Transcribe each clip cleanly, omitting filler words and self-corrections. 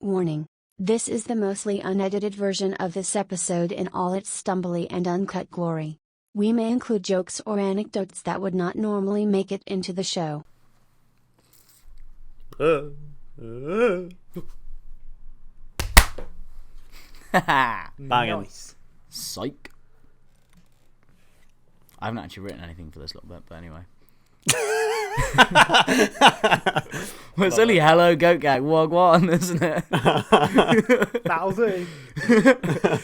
Warning. This is the mostly unedited version of this episode in all its stumbly and uncut glory. We may include jokes or anecdotes that would not normally make it into the show. Banging. Nice. Psych. I haven't actually written anything for this little bit, but anyway. Well, it's only hello goat gang wagwan, isn't it? That'll do.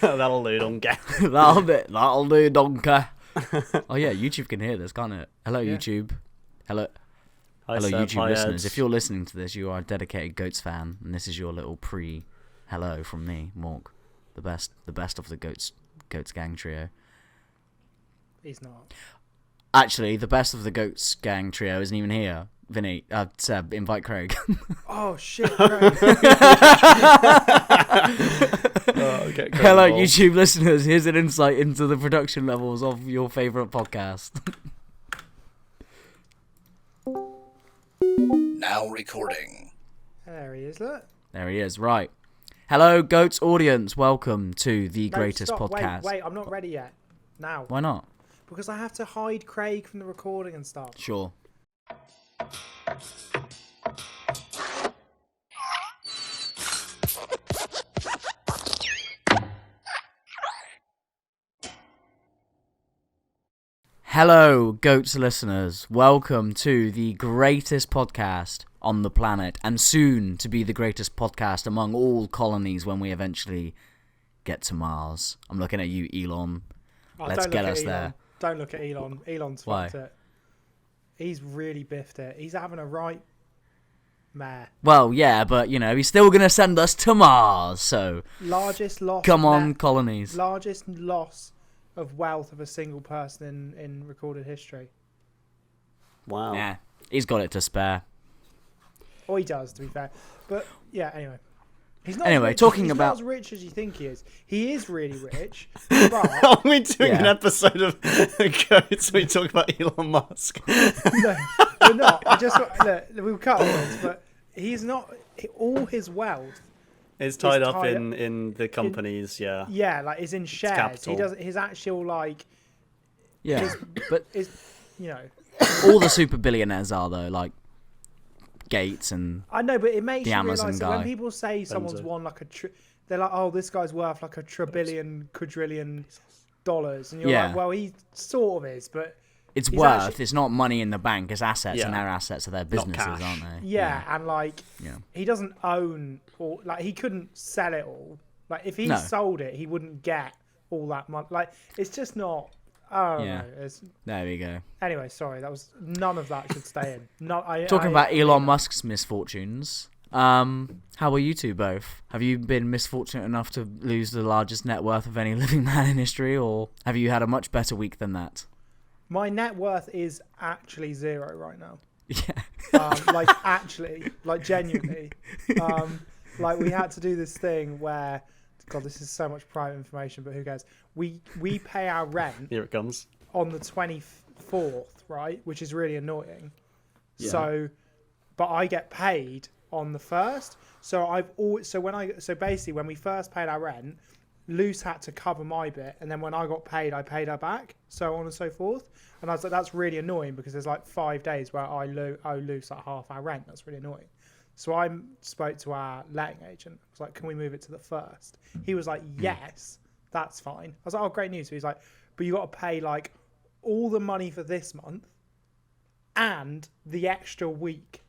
That'll do, donkey. That'll do, donkey. Oh yeah, YouTube can hear this, can't it? Hello, Yeah. YouTube. Hello, Hi, hello, Seb. YouTube Hi, listeners. Ed. If you're listening to this, you are a dedicated Goats fan, and this is your little hello from me, Mork, the best of the Goats gang trio. He's not. Actually, the best of the Goats gang trio isn't even here. Vinny, Seb, invite Craig. Oh shit! Okay, Hello, involved. YouTube listeners. Here's an insight into the production levels of your favourite podcast. Now recording. There he is. Look. There he is. Right. Hello, Goats audience. Welcome to the No, greatest stop. podcast. Wait, I'm not ready yet. Now. Why not? Because I have to hide Craig from the recording and stuff. Sure. Hello, Goats listeners. Welcome to the greatest podcast on the planet, and soon to be the greatest podcast among all colonies when we eventually get to Mars. I'm looking at you, Elon. Oh, Let's don't get look at us Elon. there. Don't look at Elon. Elon's Why? fucked it. He's really biffed it. He's having a right mare. Well, yeah, but, you know, he's still going to send us to Mars, so Largest loss. come on, colonies. Largest loss of wealth of a single person in recorded history. Wow. Yeah, he's got it to spare. Or he does, to be fair. But yeah, anyway. He's not Anyway, as rich, talking he's about- not as rich as you think he is. He is really rich, but Are we doing an Yeah. episode of Goats where we talk about Elon Musk? no, we're not. I just look, we'll cut all this, but he's not. All his wealth, It's tied up tied in the companies, yeah. yeah, like is in shares. capital. He does his actual like Yeah, but is you know. all the super billionaires are, though, like Gates and... I know, but it makes The you Amazon realise that when guy. people say someone's Benzo. won like they're like, oh, this guy's worth like a quadrillion dollars, and you're Yeah. like, well, he sort of is, but It's he's worth, actually- it's not money in the bank, it's assets, Yeah. and their assets are their businesses, cash. aren't they? yeah, and like Yeah. he doesn't own or like he couldn't sell it all. Like if he No. sold it, he wouldn't get all that money. Like it's just not. Oh Yeah. no. It's, There we go. anyway, sorry. That was none of that should stay in. Not Talking about Elon Musk's misfortunes, how are you two both? Have you been misfortunate enough to lose the largest net worth of any living man in history, or have you had a much better week than that? My net worth is actually 0 right now. Yeah. Like actually, like genuinely. Like we had to do this thing where, God, this is so much private information, but who cares? We pay our rent Here it comes. on the 24th, right? Which is really annoying. Yeah. So, but I get paid on the 1st. So so basically when we first paid our rent, Luce had to cover my bit, and then when I got paid, I paid her back, so on and so forth. And I was like, that's really annoying because there's like 5 days where I owe Luce like half our rent. That's really annoying. So I spoke to our letting agent. I was like, can we move it to the 1st? He was like, yes, that's fine. I was like, oh, great news. So he's like, but you got to pay like all the money for this month and the extra week.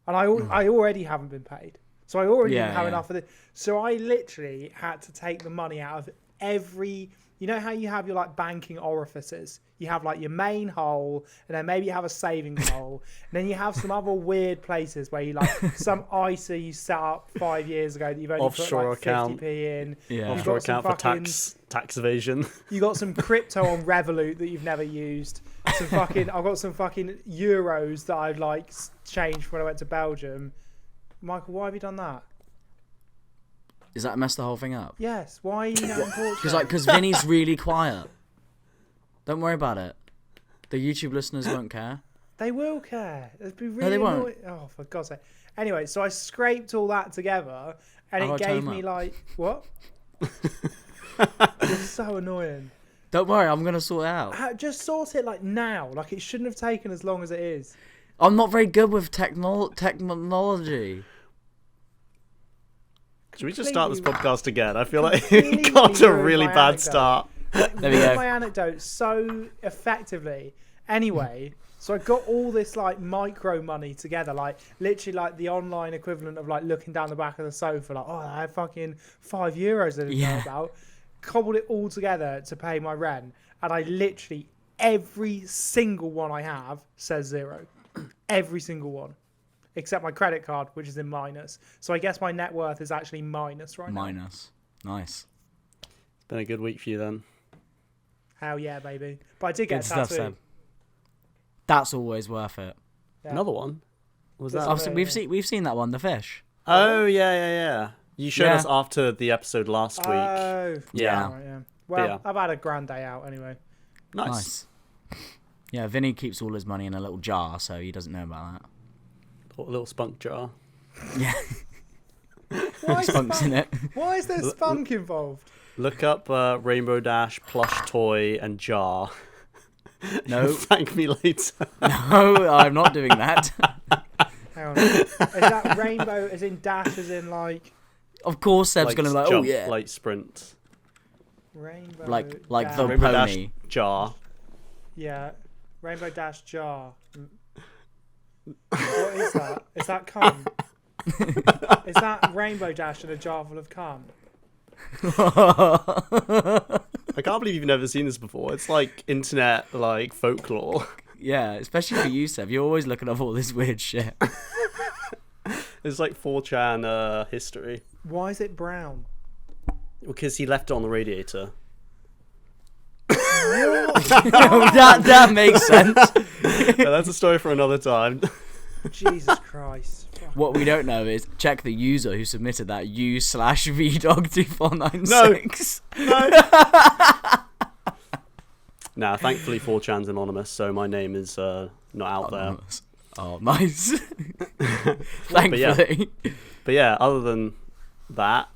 And I already haven't been paid. So I already didn't have enough of it. So I literally had to take the money out of every... You know how you have your like banking orifices? You have like your main hole, and then maybe you have a savings hole, and then you have some other weird places where you like some ISA you set up 5 years ago that you've only Offshore put like account. 50p in. Yeah. You've Offshore got some account for fucking- tax evasion. You got some crypto on Revolut that you've never used. I've got some fucking euros that I've like changed when I went to Belgium. Michael, why have you done that? Is that messed the whole thing up? Yes. Why are you now in Portugal? Because Vinny's really quiet. Don't worry about it. The YouTube listeners won't care. They will care. It'd be really they won't. annoying. Oh, for God's sake. Anyway, so I scraped all that together, and I'll it turn gave 'em me up. like what? You're so annoying. Don't worry, I'm gonna sort it out. Just sort it like now. Like it shouldn't have taken as long as it is. I'm not very good with technology. Should we just start this Completely- podcast again? I feel like completely it got to a ruined really my bad anecdote. start. There we go. My anecdote so effectively. Anyway, so I got all this like micro money together, like literally like the online equivalent of like looking down the back of the sofa, like, oh, I had fucking €5 I didn't know about. Cobbled it all together to pay my rent, and I literally every single one I have says 0. Every single one. Except my credit card, which is in minus. So I guess my net worth is actually minus right now. Minus. Nice. It's been a good week for you then. Hell yeah, baby. But I did get Good a stuff, tattoo. Sam. That's always worth it. Yeah. Another one? What was This that? one. Obviously, we've seen that one, the fish. Oh, yeah. You showed Yeah. us after the episode last week. Oh, Yeah. right, yeah. Well, Yeah. I've had a grand day out anyway. Nice. Yeah, Vinny keeps all his money in a little jar, so he doesn't know about that. A little spunk jar. Yeah, Why is, spunks in it. why is there spunk involved? Look up Rainbow Dash plush toy and jar. No, Thank me later. no, I'm not doing that. Hang on. Is that rainbow as in dash as in like Of course, Seb's gonna be like, jump, oh yeah, like sprint. rainbow like dash? the Rainbow Dash pony. jar. Yeah. Rainbow dash jar. What is that? Is that cum? Is that rainbow dash in a jar full of cum? I can't believe you've never seen this before. It's like internet like folklore. Yeah, especially for you, Seb. You're always looking up all this weird shit. It's like 4chan history. Why is it brown? Because he left it on the radiator. that makes sense. Yeah, that's a story for another time. Jesus Christ. What we don't know is check the user who submitted that u/vdog2496. Nah, thankfully 4chan's anonymous, so my name is not out there. Oh, nice. Thankfully. But yeah, other than that,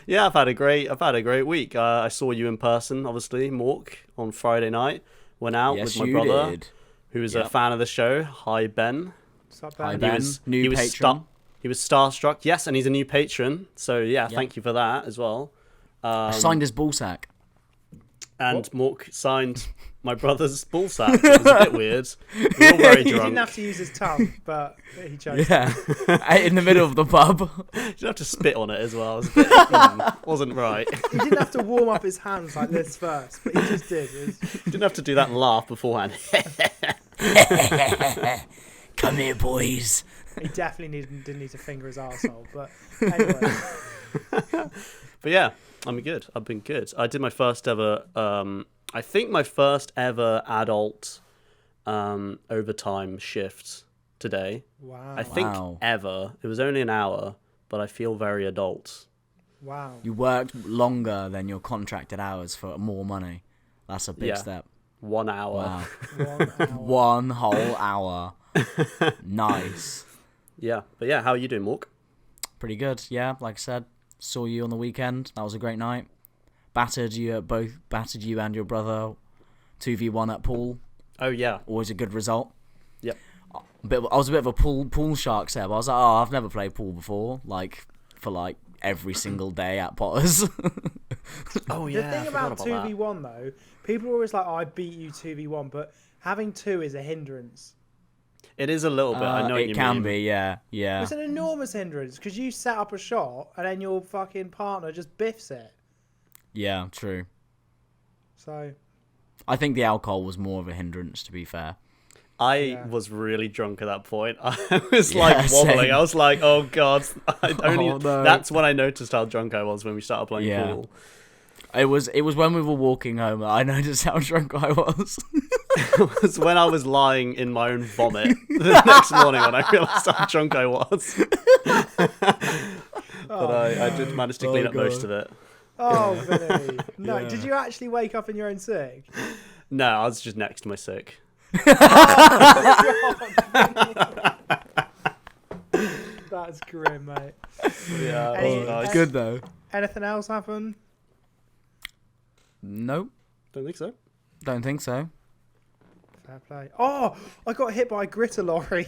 yeah, I've had a great week. I saw you in person, obviously, Mork, on Friday night. Went out Yes, with my you brother, did. who is Yep. a fan of the show. Hi, Ben. What's up, Hi, Ben? Ben. New patron. He was starstruck. Yes, and he's a new patron. So yeah, Yep. thank you for that as well. I signed his ball sack. And Mork signed my brother's ball sack. It was a bit weird. We were all very He didn't drunk. have to use his tongue, but he chose. Yeah. In the middle of the pub. You didn't have to spit on it as well. It was a bit, wasn't right. He didn't have to warm up his hands like this first, but he just did. Didn't have to do that and laugh beforehand. Come here, boys. He definitely didn't need to finger his arsehole, but anyway. But yeah, I've been good. I did my first ever, I think my first ever adult overtime shift today. Wow. I think Wow. ever. It was only an hour, but I feel very adult. Wow. You worked longer than your contracted hours for more money. That's a big Yeah. step. 1 hour. Wow. 1 hour. One whole hour. Nice. Yeah, but yeah, how are you doing, Mork? Pretty good. Yeah, like I said, saw you on the weekend. That was a great night. Battered you and your brother 2v1 at pool. Oh yeah. Always a good result. Yep. I was a bit of a pool shark, Seb. I was like, oh, I've never played pool before. For every single day at Potters. Oh The thing about 2v1 though, people are always like, oh, I beat you 2v1, but having 2 is a hindrance. It is a little bit. I know what it you can mean. be, yeah. It's an enormous hindrance because you set up a shot and then your fucking partner just biffs it. Yeah, true. So I think the alcohol was more of a hindrance, to be fair. I was really drunk at that point. I was wobbling. same. I was like, "Oh god!" No. That's when I noticed how drunk I was when we started playing Yeah. pool. It was when we were walking home that I noticed how drunk I was. It was when I was lying in my own vomit the next morning when I realised how drunk I was. But I did manage to clean up most of it. oh, Vinny. No, Yeah. did you actually wake up in your own sick? No, I was just next to my sick. That's grim, mate. Yeah, Any- Good though. Anything else happen? Nope. Don't think so. Don't think so. Fair play. Oh, I got hit by a gritter lorry.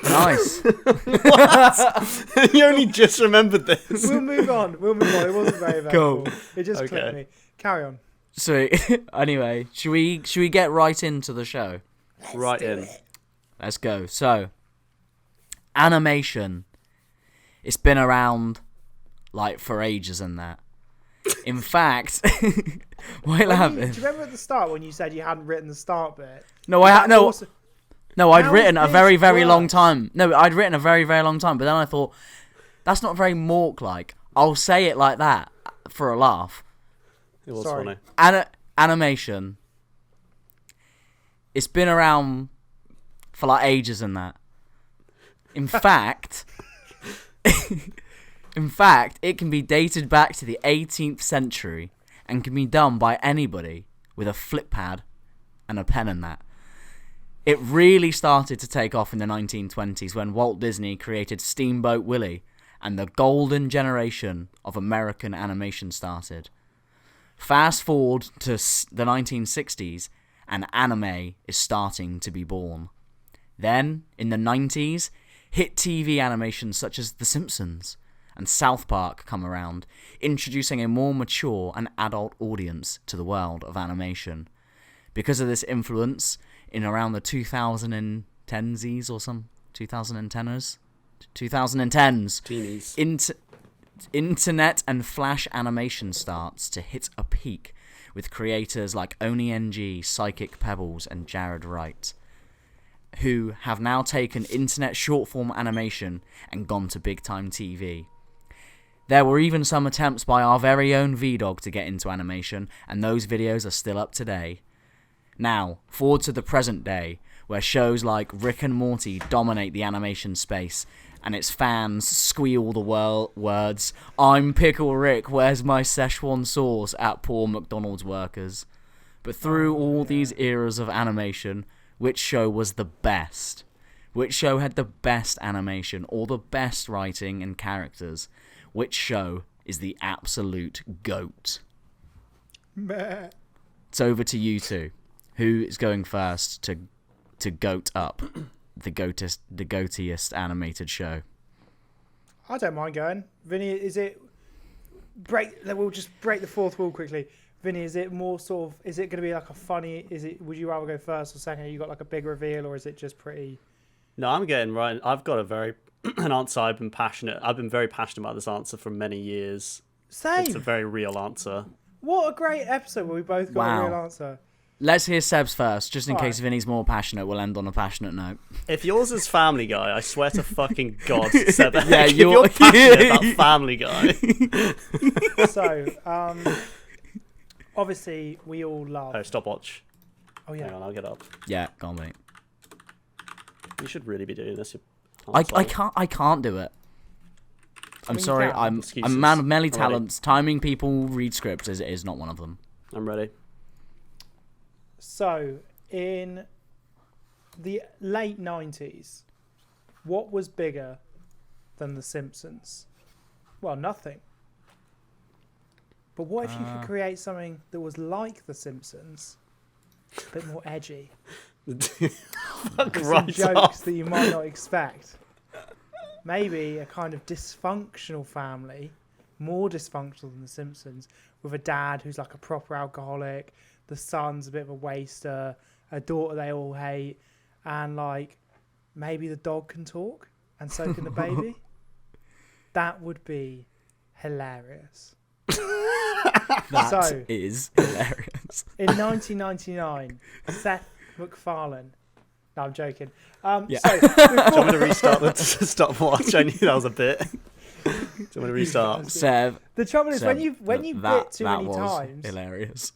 Nice. You only just remembered this. We'll move on. It wasn't very eventful. Cool. It just Okay. clicked me. Carry on. So anyway, should we get right into the show? Right in. Let's go. So, animation. It's been around like for ages and that. In fact, what Do happened? you remember at the start when you said you hadn't written the start bit? No, I'd How written is a very, this very long worse? time. No, I'd written a very, very long time. But then I thought that's not very Mork-like. I'll say it like that for a laugh. It was Sorry. funny. Animation. It's been around for like ages and that. In fact, it can be dated back to the 18th century and can be done by anybody with a flip pad and a pen and that. It really started to take off in the 1920s when Walt Disney created Steamboat Willie and the golden generation of American animation started. Fast forward to the 1960s and anime is starting to be born. Then, in the 90s, hit TV animations such as The Simpsons and South Park come around, introducing a more mature and adult audience to the world of animation. Because of this influence, in around the 2010s or some 2010s, Teenies. Internet and flash animation starts to hit a peak with creators like OniNG, Psychic Pebbles, and Jared Wright, who have now taken internet short-form animation and gone to big-time TV. There were even some attempts by our very own VDog to get into animation, and those videos are still up today. Now, forward to the present day, where shows like Rick and Morty dominate the animation space, and its fans squeal the words, "I'm Pickle Rick, where's my Szechuan sauce?" at poor McDonald's workers. But through all these eras of animation, which show was the best? Which show had the best animation, or the best writing and characters? Which show is the absolute GOAT? Meh. It's over to you two. Who is going first to GOAT up the goatiest animated show? I don't mind going. Vinny, is it we'll just break the fourth wall quickly. Vinny, is it more sort of, is it going to be like a funny, would you rather go first or second? You got like a big reveal, or is it just pretty? No, I'm getting right. I've got an answer I've been very passionate about this answer for many years. Same. It's a very real answer. What a great episode where we both got a real answer. Let's hear Seb's first, just in All case right. Vinny's more passionate. We'll end on a passionate note. If yours is Family Guy, I swear to fucking God, Seb, Yeah, if you're passionate about Family Guy. So, obviously, we all love. Oh, stopwatch. Oh yeah. Hang on, I'll get up. Yeah, go on, mate. You should really be doing this. I can't do it. I'm mean, sorry. you can. I'm Excuses. a man of many Alrighty. talents. Timing people read scripts is not one of them. I'm ready. So, in the late 90s, what was bigger than The Simpsons? Well, nothing. But what if you could create something that was like The Simpsons, a bit more edgy? Fuck With some right jokes off. that you might not expect. Maybe a kind of dysfunctional family, more dysfunctional than The Simpsons, with a dad who's like a proper alcoholic, the son's a bit of a waster, a daughter they all hate, and like maybe the dog can talk and so can the baby. That would be hilarious. That is hilarious. In 1999, Seth MacFarlane. No, I'm joking. Yeah. So, Do you want me to restart the stopwatch? I knew that was a bit. Do you want me to restart? Seb, the trouble is Seb, when you that bit too many was times, hilarious.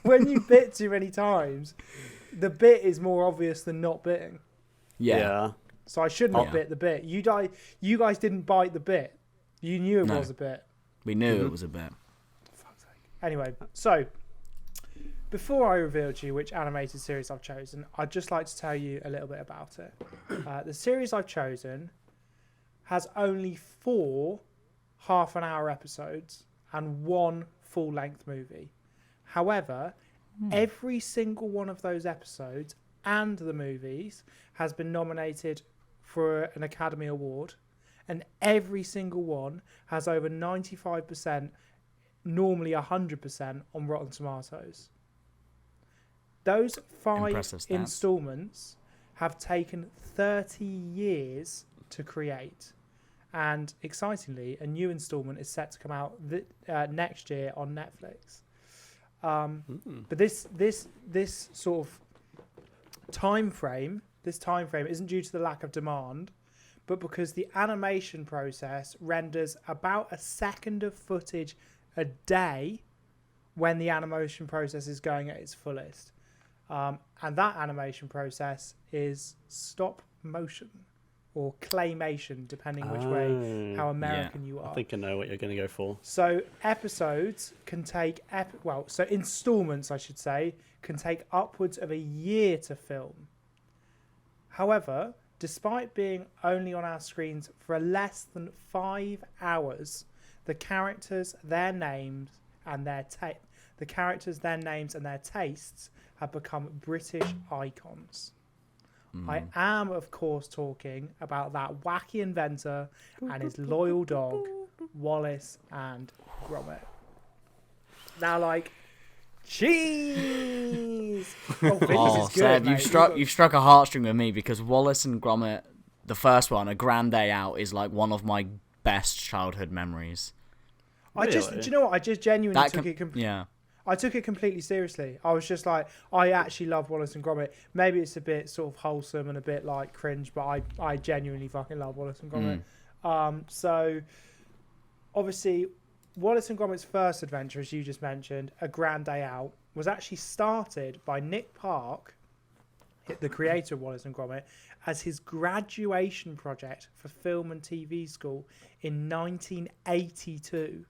when you bit too many times, the bit is more obvious than not bitting. Yeah. So I shouldn't have Yeah. bit the bit. You guys didn't bite the bit. You knew it No. was a bit. We knew it was a bit. Anyway, so before I reveal to you which animated series I've chosen, I'd just like to tell you a little bit about it. The series I've chosen has only 4 half-an-hour episodes and 1 full-length movie. However, every single one of those episodes and the movies has been nominated for an Academy Award, and every single one has over 95%, normally 100% on Rotten Tomatoes. Those 5 installments have taken 30 years to create. And excitingly, a new installment is set to come out next year on Netflix. But this sort of time frame isn't due to the lack of demand, but because the animation process renders about a second of footage a day when the animation process is going at its fullest. And that animation process is stop motion or claymation, depending which way, how American you are. I think I know what you're going to go for. So episodes can take, installments, I should say, can take upwards of a year to film. However, despite being only on our screens for less than 5 hours, the characters, their names, and their tastes have become British icons. I am, of course, talking about that wacky inventor and his loyal dog, Wallace and Gromit. Now, like, cheese! Oh, this is good, Seb, you've struck a heartstring with me, because Wallace and Gromit, the first one, A Grand Day Out, is like one of my best childhood memories. Do you know what? I just genuinely took it. I took it completely seriously. I was just like, I actually love Wallace and Gromit. Maybe it's a bit sort of wholesome and a bit like cringe, but I genuinely fucking love Wallace and Gromit. So obviously, Wallace and Gromit's first adventure, as you just mentioned, A Grand Day Out, was actually started by Nick Park, the creator of Wallace and Gromit, as his graduation project for film and TV school in 1982.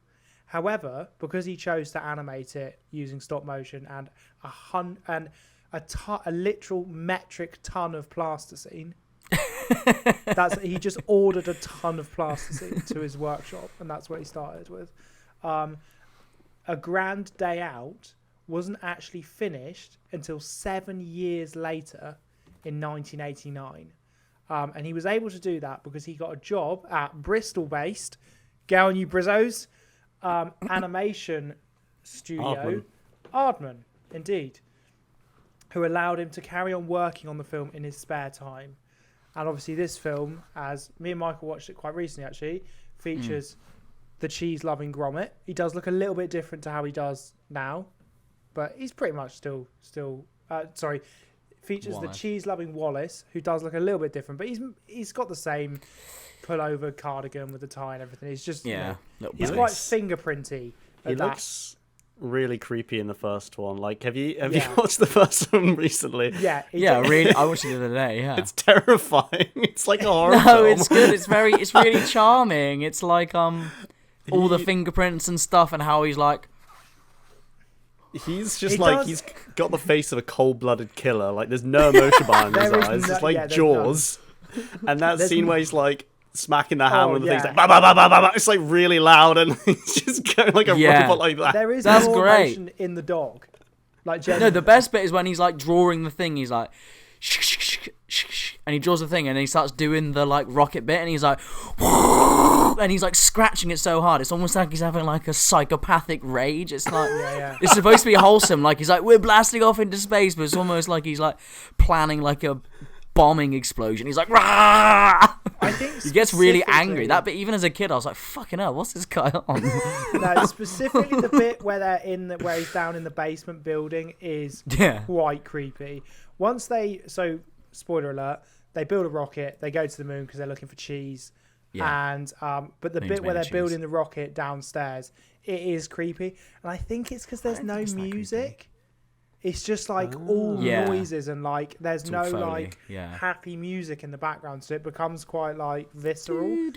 However, because he chose to animate it using stop motion and a literal metric ton of plasticine, he just ordered a ton of plasticine to his workshop, and that's what he started with. A Grand Day Out wasn't actually finished until 7 years later in 1989. And he was able to do that because he got a job at Bristol-based, go on you Brizzos, animation studio, Aardman, indeed, who allowed him to carry on working on the film in his spare time. And obviously this film, as me and Michael watched it quite recently actually, features the cheese-loving Gromit. He does look a little bit different to how he does now, but he's pretty much still features Wallace. The cheese-loving Wallace, who does look a little bit different, but he's got the same pullover cardigan with the tie and everything. He's just he's quite fingerprinty. He looks really creepy in the first one. Like, have you watched the first one recently? Really. I watched it the other day. Yeah, it's terrifying. It's like a horror film. No, it's good. It's really charming. It's like all the fingerprints and stuff, and how he's like. He's just he's got the face of a cold-blooded killer. Like, there's no emotion behind his eyes. It's like Jaws. And that scene where he's like smacking the hammer and the thing's like bah, bah, bah, bah, bah. It's like really loud, and he's just going like a robot like that. There is more emotion in the dog. Like, no, the best bit is when he's like drawing the thing. He's like, and he draws the thing, and he starts doing the like rocket bit, and he's like, and he's like scratching it so hard, it's almost like he's having like a psychopathic rage. It's like it's supposed to be wholesome, like he's like, we're blasting off into space, but it's almost like he's like planning like a bombing explosion. He's like, rah! I think he gets really angry. That bit, even as a kid, I was like, fucking hell, what's this guy on? No, specifically the bit where where he's down in the basement building is quite creepy. Spoiler alert, they build a rocket, they go to the moon because they're looking for cheese. And but the bit where they're building the rocket downstairs, it is creepy. And I think it's because there's no music. It's just like all noises, and like there's no like happy music in the background, so it becomes quite like visceral.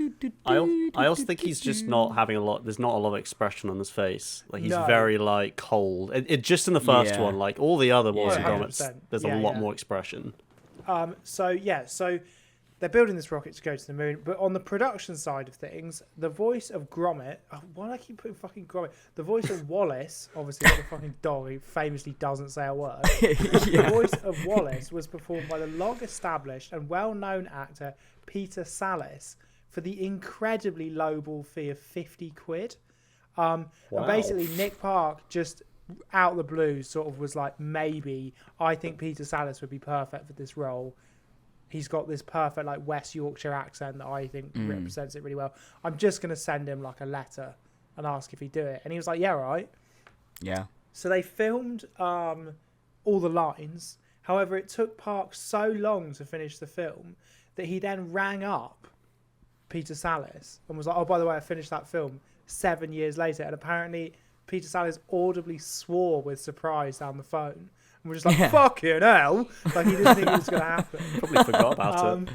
I also think he's just not having a lot. There's not a lot of expression on his face. Like he's very like cold. It just in the first one, like all the other Wallace and Gromits, there's a lot more expression. So they're building this rocket to go to the moon, but on the production side of things, the voice of Gromit, why do I keep putting fucking Gromit? The voice of Wallace, obviously the fucking dog who famously doesn't say a word. The voice of Wallace was performed by the long-established and well-known actor Peter Sallis for the incredibly lowball fee of 50 quid. And basically Nick Park just out of the blue sort of was like, maybe I think Peter Sallis would be perfect for this role. He's got this perfect like West Yorkshire accent that I think represents it really well. I'm just going to send him like a letter and ask if he'd do it. And he was like, yeah, right. Yeah. So they filmed all the lines. However, it took Park so long to finish the film that he then rang up Peter Sallis and was like, oh, by the way, I finished that film 7 years later. And apparently Peter Sallis audibly swore with surprise down the phone. And we're just like, fucking hell. Like, he didn't think it was going to happen. Probably forgot about it.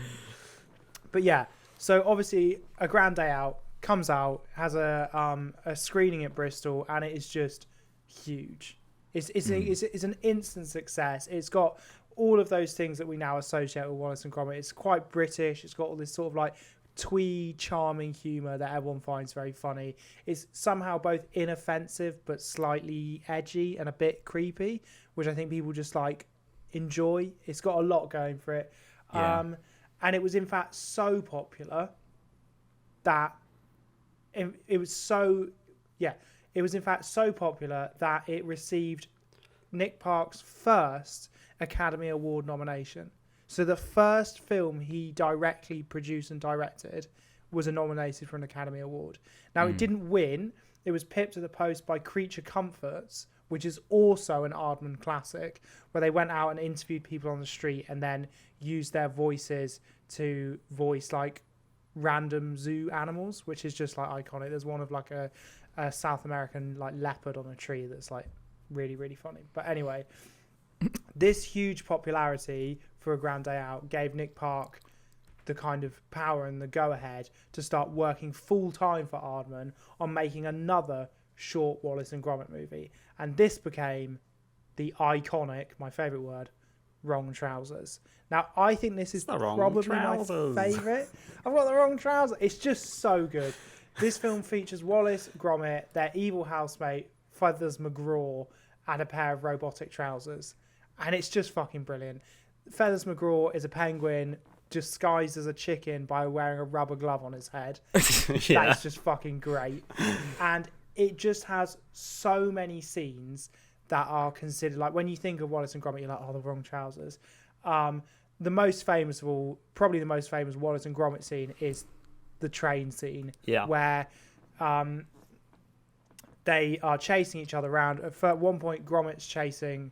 But yeah, so obviously A Grand Day Out comes out, has a screening at Bristol, and it is just huge. It's an instant success. It's got all of those things that we now associate with Wallace and Gromit. It's quite British. It's got all this sort of like twee, charming humour that everyone finds very funny. It's somehow both inoffensive but slightly edgy and a bit creepy, which I think people just like enjoy. It's got a lot going for it. And it was in fact so popular that it was in fact so popular that it received Nick Park's first Academy Award nomination. So the first film he directly produced and directed was nominated for an Academy Award. Now, it didn't win. It was pipped to the post by Creature Comforts, which is also an Aardman classic, where they went out and interviewed people on the street and then used their voices to voice like random zoo animals, which is just like iconic. There's one of like a South American like leopard on a tree that's like really, really funny. But anyway, this huge popularity for A Grand Day Out gave Nick Park the kind of power and the go-ahead to start working full-time for Aardman on making another short Wallace and Gromit movie. And this became the iconic, my favourite word, Wrong Trousers. Now, I think this is probably my favourite. I've got the wrong trousers. It's just so good. This film features Wallace, Gromit, their evil housemate, Feathers McGraw, and a pair of robotic trousers. And it's just fucking brilliant. Feathers McGraw is a penguin disguised as a chicken by wearing a rubber glove on his head. That's just fucking great. And it just has so many scenes that are considered, like when you think of Wallace and Gromit, you're like, oh, the Wrong Trousers. The most famous of all, probably the most famous Wallace and Gromit scene is the train scene, where they are chasing each other around. At one point, Gromit's chasing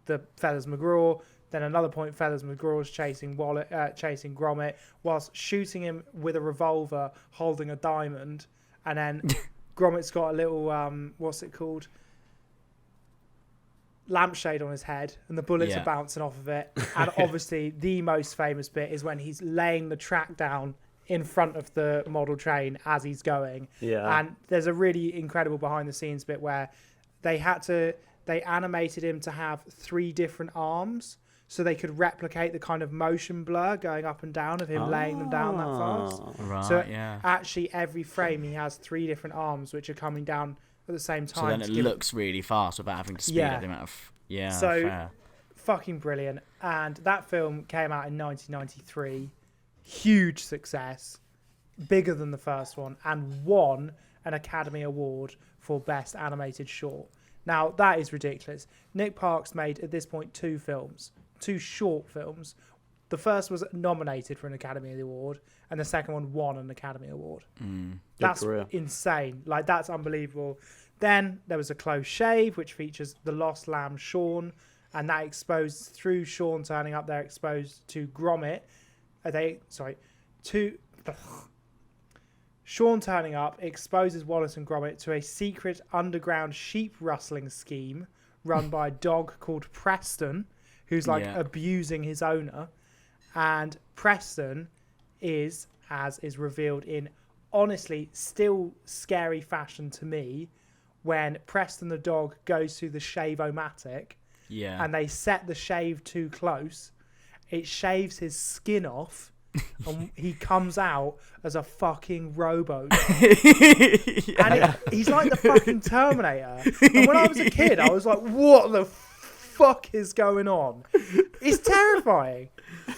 the Feathers McGraw. Then another point, Feathers McGraw's chasing Gromit whilst shooting him with a revolver, holding a diamond. And then Gromit's got a little, what's it called? Lampshade on his head, and the bullets are bouncing off of it. And obviously, the most famous bit is when he's laying the track down in front of the model train as he's going. Yeah. And there's a really incredible behind-the-scenes bit where they animated him to have 3 different arms, so they could replicate the kind of motion blur going up and down of him laying them down that fast. Right, so actually every frame he has 3 different arms which are coming down at the same time. So then it looks really fast without having to speed up the amount of... Yeah, so fair. Fucking brilliant. And that film came out in 1993. Huge success. Bigger than the first one. And won an Academy Award for Best Animated Short. Now, that is ridiculous. Nick Park's made, at this point, 2 short films. The first was nominated for an Academy Award, and the second one won an Academy Award. That's insane. Like, that's unbelievable. Then there was A Close Shave, which features the lost lamb Sean, and that exposed, through Sean turning up, they're exposed to Gromit. Sean turning up exposes Wallace and Gromit to a secret underground sheep rustling scheme run by a dog called Preston, who's abusing his owner. And Preston is, as is revealed in honestly still scary fashion to me, when Preston the dog goes through the shave-o-matic and they set the shave too close, it shaves his skin off and he comes out as a fucking robo. Yeah. And he's like the fucking Terminator. And when I was a kid, I was like, what the fuck is going on? It's terrifying.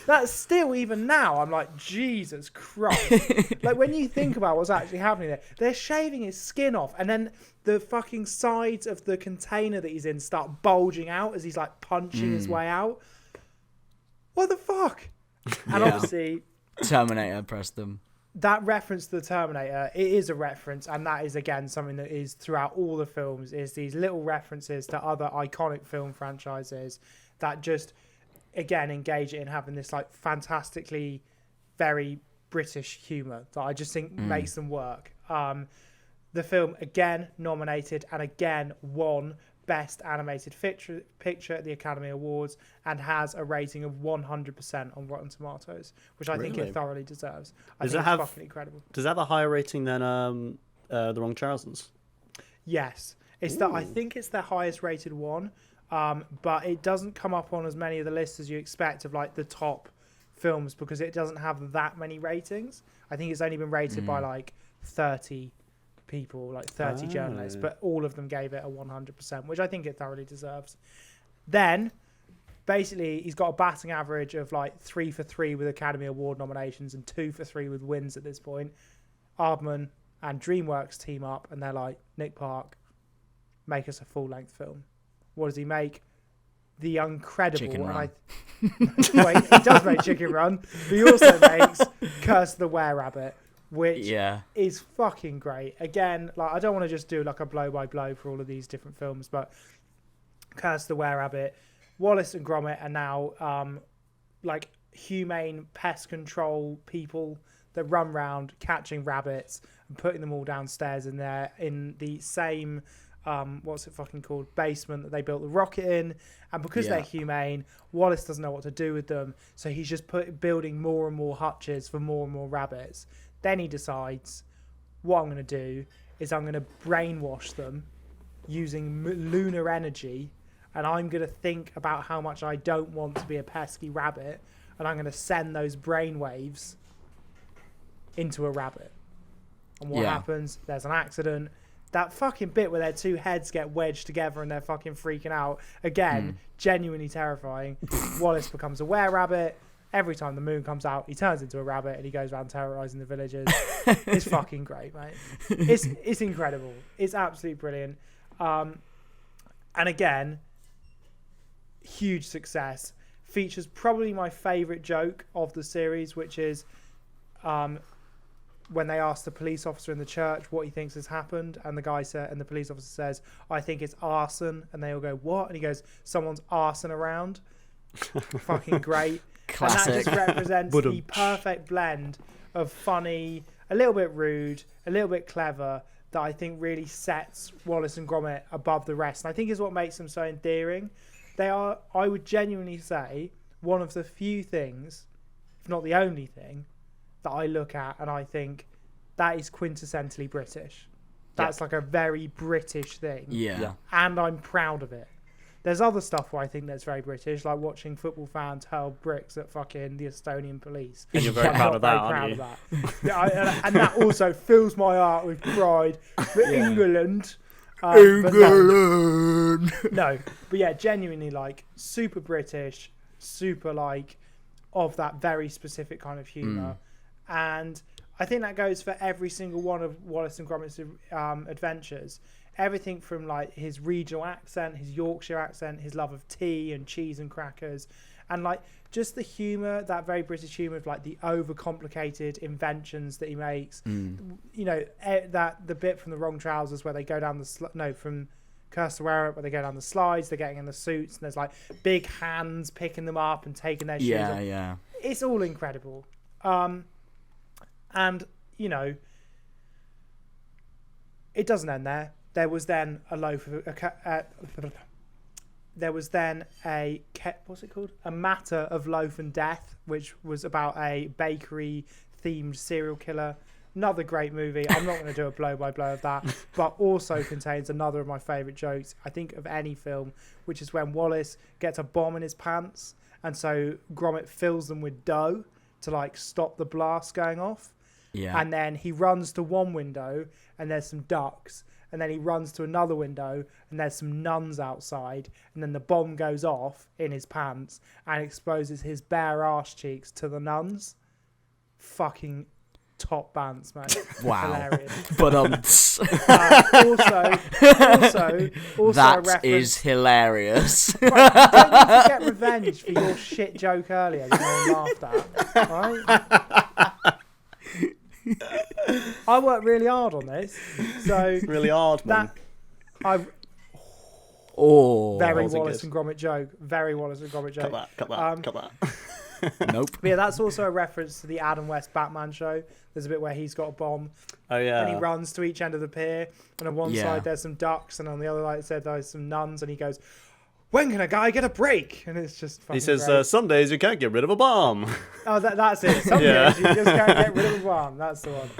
That's still, even now, I'm like, Jesus Christ. Like, when you think about what's actually happening there, they're shaving his skin off, and then the fucking sides of the container that he's in start bulging out as he's like punching his way out. What the fuck? And obviously, Terminator pressed them. that reference to the Terminator, it is a reference, and that is again something that is throughout all the films, is these little references to other iconic film franchises that just again engage it in having this like fantastically very British humour that I just think makes them work. The film again nominated and again won Best Animated Picture at the Academy Awards and has a rating of 100% on Rotten Tomatoes, which I think it thoroughly deserves. I think it's fucking incredible. Does it have a higher rating than The Wrong Trousers? Yes, it's I think it's their highest rated one, but it doesn't come up on as many of the lists as you expect of like the top films because it doesn't have that many ratings. I think it's only been rated by like 30 people, like 30 journalists, but all of them gave it a 100%, which I think it thoroughly deserves. Then basically he's got a batting average of like 3 for 3 with Academy Award nominations and 2 for 3 with wins at this point. Aardman and DreamWorks team up and they're like, Nick Park, make us a full-length film. What does he make? The Incredible. Chicken Run. Wait, he does make Chicken Run, but he also makes Curse of the Were-Rabbit, which is fucking great. Again, like I don't want to just do like a blow-by-blow for all of these different films, but Curse of the Were-Rabbit, Wallace and Gromit are now like humane pest control people that run around catching rabbits and putting them all downstairs in the same what's it fucking called, basement that they built the rocket in. And because they're humane, Wallace doesn't know what to do with them, so he's just building more and more hutches for more and more rabbits. Then he decides, what I'm going to do is I'm going to brainwash them using lunar energy, and I'm going to think about how much I don't want to be a pesky rabbit, and I'm going to send those brainwaves into a rabbit. And what happens? There's an accident. That fucking bit where their two heads get wedged together and they're fucking freaking out. Again, genuinely terrifying. Wallace becomes a were-rabbit. Every time the moon comes out, he turns into a rabbit and he goes around terrorizing the villagers. It's fucking great, mate. It's incredible. It's absolutely brilliant. And again, huge success. Features probably my favourite joke of the series, which is when they ask the police officer in the church what he thinks has happened, and the police officer says, I think it's arson, and they all go, what? And he goes, someone's arson around. Fucking great. Classic. And that just represents the perfect blend of funny, a little bit rude, a little bit clever, that I think really sets Wallace and Gromit above the rest. And I think is what makes them so endearing. They are, I would genuinely say, one of the few things, if not the only thing, that I look at and I think that is quintessentially British. That's like a very British thing. Yeah. And I'm proud of it. There's other stuff where I think that's very British, like watching football fans hurl bricks at fucking the Estonian police. And you're very proud of that, aren't you? And that also fills my heart with pride for England. England! No, but yeah, genuinely like super British, super like of that very specific kind of humour. And I think that goes for every single one of Wallace and Gromit's adventures. Everything from like his regional accent, his Yorkshire accent, his love of tea and cheese and crackers, and like just the humour, that very British humour of like the overcomplicated inventions that he makes. You know, that the bit from The Wrong Trousers where they go down from Curse of the Were-Rabbit where they go down the slides, they're getting in the suits, and there's like big hands picking them up and taking their shoes off. Yeah. It's all incredible. And you know, it doesn't end there. There was then a what's it called? A Matter of Loaf and Death, which was about a bakery themed serial killer. Another great movie. I'm not going to do a blow by blow of that, but also contains another of my favourite jokes, I think, of any film, which is when Wallace gets a bomb in his pants, and so Gromit fills them with dough to like stop the blast going off. Yeah. And then he runs to one window and there's some ducks. And then he runs to another window and there's some nuns outside. And then the bomb goes off in his pants and exposes his bare arse cheeks to the nuns. Fucking top bands, mate. Wow. Hilarious. But also that a reference. is hilarious. Right, you don't need to get revenge for your shit joke earlier that no one laughed at. Right? I worked really hard on this, so Really hard, man. I Oh. very wasn't Wallace good. and Gromit joke. Very Wallace and Gromit joke. Cut that. Nope. But yeah, that's also a reference to the Adam West Batman show. There's a bit where he's got a bomb Oh yeah. and he runs to each end of the pier, and on one Yeah. side there's some ducks, and on the other side there's some nuns, and he goes, "When can a guy get a break?" And it's just fucking He says, great. "Some days you can't get rid of a bomb." Oh, that's it. Some Yeah. days you just can't get rid of one. That's the one.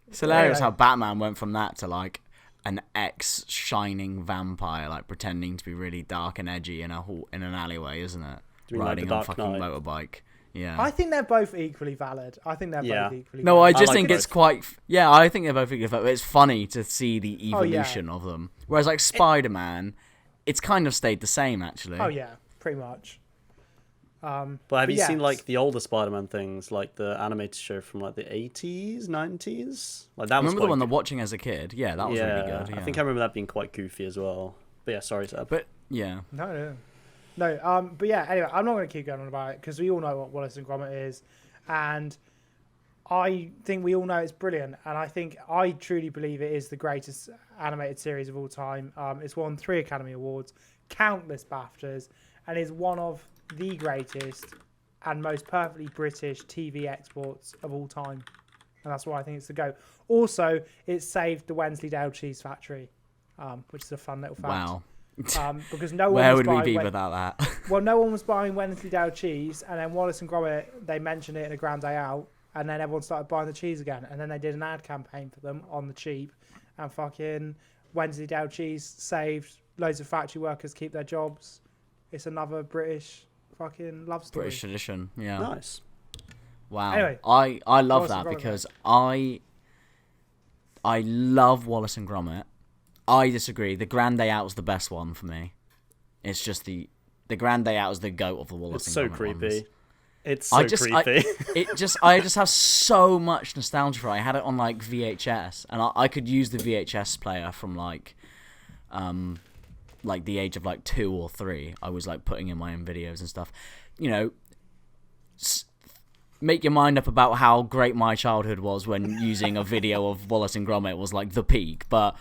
It's hilarious Anyway. how Batman went from that to like an ex-shining vampire, like pretending to be really dark and edgy in an alleyway, isn't it? Do you mean like Riding the on a Dark fucking Knight? motorbike. Yeah. I think they're both equally valid. I think they're Yeah. both equally No, valid. I just like think both. it's quite. Yeah, I think they're both equally. But it's funny to see the Oh, yeah. evolution of them. Whereas like Spider-Man, it's kind of stayed the same actually. Oh yeah, pretty much. But have you yeah. seen like the older Spider-Man things, like the animated show from like the 80s, 90s? Like that I was remember quite the one good. that watching as a kid. Yeah, that was really good. Yeah. I think I remember that being quite goofy as well. But yeah, sorry, Seb. But yeah, No. But yeah. Anyway, I'm not going to keep going on about it because we all know what Wallace and Gromit is, and I think we all know it's brilliant. And I truly believe it is the greatest animated series of all time. It's won 3 Academy Awards, countless BAFTAs, and is one of the greatest and most perfectly British TV exports of all time. And that's why I think it's the go. Also, it saved the Wensleydale Cheese Factory, which is a fun little fact. wow. Because no one Where was would we buying be Wen- without that? Well, no one was buying Wensleydale cheese, and then Wallace and Gromit, they mentioned it in A Grand Day Out, and then everyone started buying the cheese again, and then they did an ad campaign for them on the cheap, and fucking Wensleydale cheese saved loads of factory workers keep their jobs. It's another British fucking love story. British tradition. Yeah. Nice. Wow. Anyway, I love Wallace and that Gromit, because I love Wallace and Gromit. I disagree. The Grand Day Out is the best one for me. It's just the Grand Day Out is the goat of the Wallace It's and so Gromit creepy. ones. It's so I just, creepy. I just have so much nostalgia for it. I had it on like VHS, and I could use the VHS player from like the age of like 2 or 3. I was like putting in my own videos and stuff. You know, make your mind up about how great my childhood was when using a video of Wallace and Gromit was like the peak, but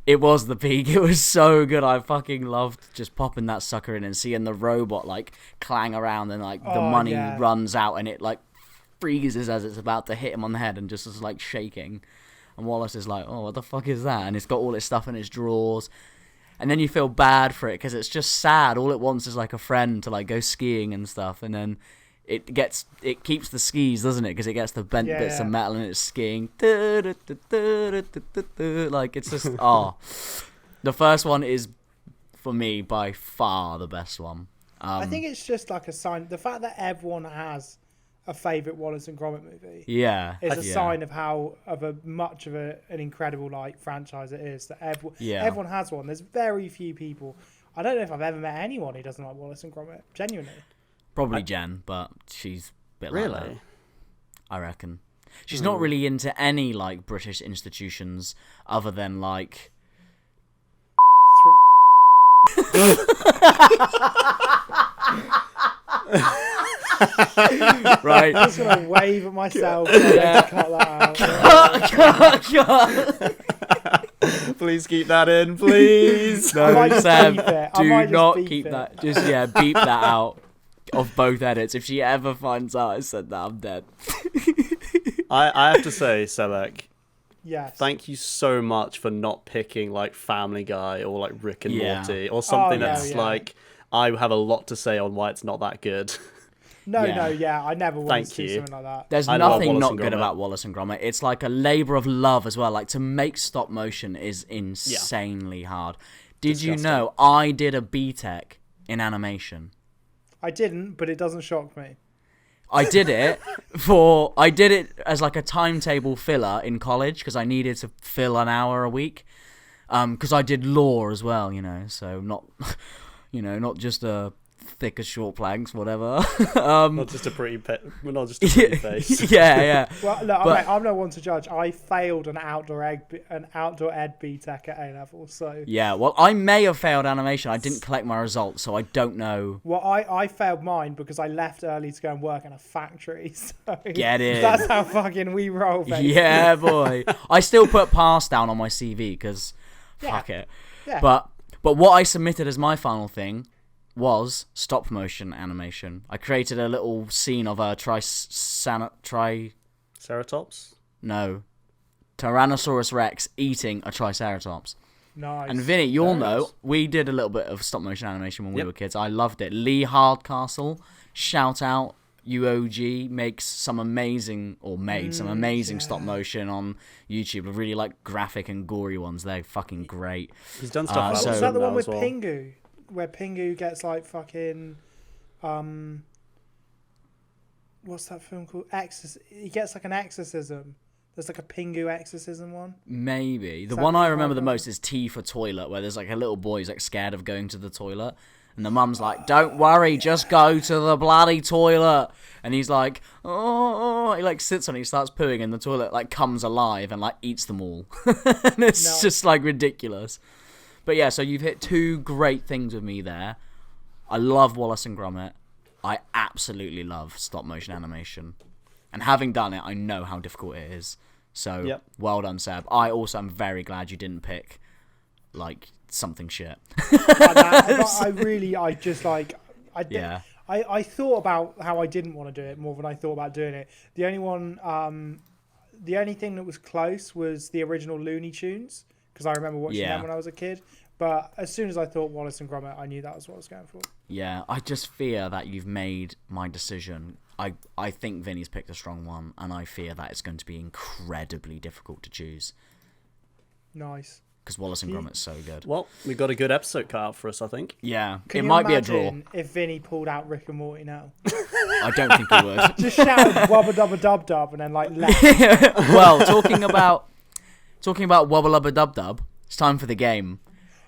it was the peak. It was so good. I fucking loved just popping that sucker in and seeing the robot like clang around and like the money yeah. runs out and it like freezes as it's about to hit him on the head and just is like shaking. And Wallace is like, oh, what the fuck is that? And it's got all its stuff in its drawers. And then you feel bad for it because it's just sad. All it wants is like a friend to like go skiing and stuff. And then it keeps the skis, doesn't it? Because it gets the bent bits of metal and it's skiing. Like it's just the first one is for me by far the best one. I think it's just like a sign. The fact that everyone has a favourite Wallace and Gromit movie yeah, is a yeah. sign of how much of an incredible like franchise it is. That everyone has one. There's very few people. I don't know if I've ever met anyone who doesn't like Wallace and Gromit. Genuinely. Probably Jen, but she's a bit like that, Really? I reckon. She's not really into any like British institutions other than like right. I'm just gonna wave at myself. To cut that out. Please keep that in, please. I might just Sam, beep it. I do might just not beep keep it. that. Just beep that out of both edits. If she ever finds out I said that, I'm dead. I have to say, Sebek, Yes. thank you so much for not picking like Family Guy or like Rick and Yeah. Morty or something yeah, that's yeah. like I have a lot to say on why it's not that good. No, Yeah. I never wanted Thank to do you. something like that. There's I love nothing Wallace not and good Gromit. about Wallace and Gromit. It's like a labour of love as well. Like to make stop motion is insanely hard. Did you Disgusting. know I did a BTEC in animation? I didn't, but it doesn't shock me. I did it as like a timetable filler in college because I needed to fill an hour a week. Because I did law as well, so not, not just a thick as short planks, whatever. Not just a pretty face. Yeah. Well, look, I'm no one to judge. I failed an outdoor ed BTEC at A level, so yeah. Well, I may have failed animation. I didn't collect my results, so I don't know. Well, I failed mine because I left early to go and work in a factory. So Get in. That's how fucking we roll, baby. Yeah, boy. I still put pass down on my CV because fuck it. Yeah. But what I submitted as my final thing was stop motion animation. I created a little scene of a Ceratops? No. Tyrannosaurus Rex eating a Triceratops. Nice. And Vinny, you'll know, we did a little bit of stop motion animation when we were kids. I loved it. Lee Hardcastle, shout out, UOG, makes some amazing, stop motion on YouTube. I really like graphic and gory ones. They're fucking great. He's done stuff like Is that the one with well. Pingu? Where Pingu gets like fucking what's that film called? He gets like an exorcism. There's like a Pingu exorcism one. Maybe. The one I remember the most is T for toilet, where there's like a little boy who's like scared of going to the toilet. And the mum's like, don't worry, just go to the bloody toilet. And he's like, oh, he like sits on it, he starts pooing, and the toilet like comes alive and like eats them all. And it's just like ridiculous. But yeah, so you've hit two great things with me there. I love Wallace and Gromit. I absolutely love stop motion animation. And having done it, I know how difficult it is. So well done, Seb. I also am very glad you didn't pick like something shit. I thought about how I didn't want to do it more than I thought about doing it. The only thing that was close was the original Looney Tunes, because I remember watching them when I was a kid. But as soon as I thought Wallace and Gromit, I knew that was what I was going for. Yeah, I just fear that you've made my decision. I think Vinny's picked a strong one, and I fear that it's going to be incredibly difficult to choose. Nice. Because Wallace and Gromit's so good. Well, we got a good episode cut out for us, I think. Yeah, Can it you might be a draw. imagine if Vinny pulled out Rick and Morty now? I don't think he would. Just shout wubba dubba dub dub and then like left. Well, talking about wubba lubba dub dub, it's time for the game.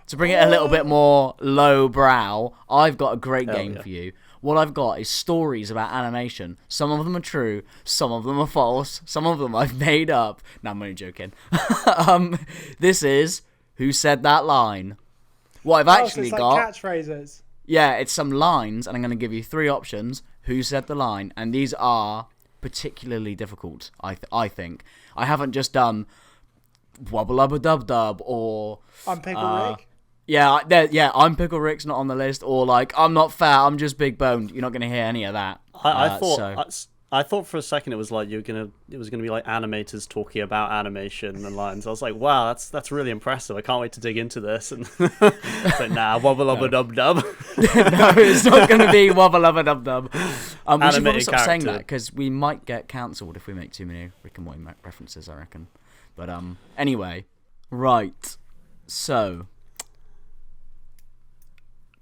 To bring it a little bit more low brow, I've got a great game for you. What I've got is stories about animation. Some of them are true, some of them are false, some of them I've made up. No, I'm only joking. This is Who Said That Line? What I've actually so it's got... like catchphrases. Yeah, it's some lines, and I'm going to give you three options. Who said the line? And these are particularly difficult, I think. I haven't just done wubba lubba dub dub or... I'm Pickle Rick. Yeah, I'm Pickle Rick's not on the list, or like, I'm not fat, I'm just big boned. You're not going to hear any of that. I thought for a second it was like it was gonna be like animators talking about animation and lines. I was like, wow, that's really impressive. I can't wait to dig into this. And it's like, nah, wobble lubba dub dub. No, it's not gonna be wobble lubba dub dub. We should probably stop saying character. that because we might get cancelled if we make too many Rick and Morty references, I reckon. But anyway, right. So,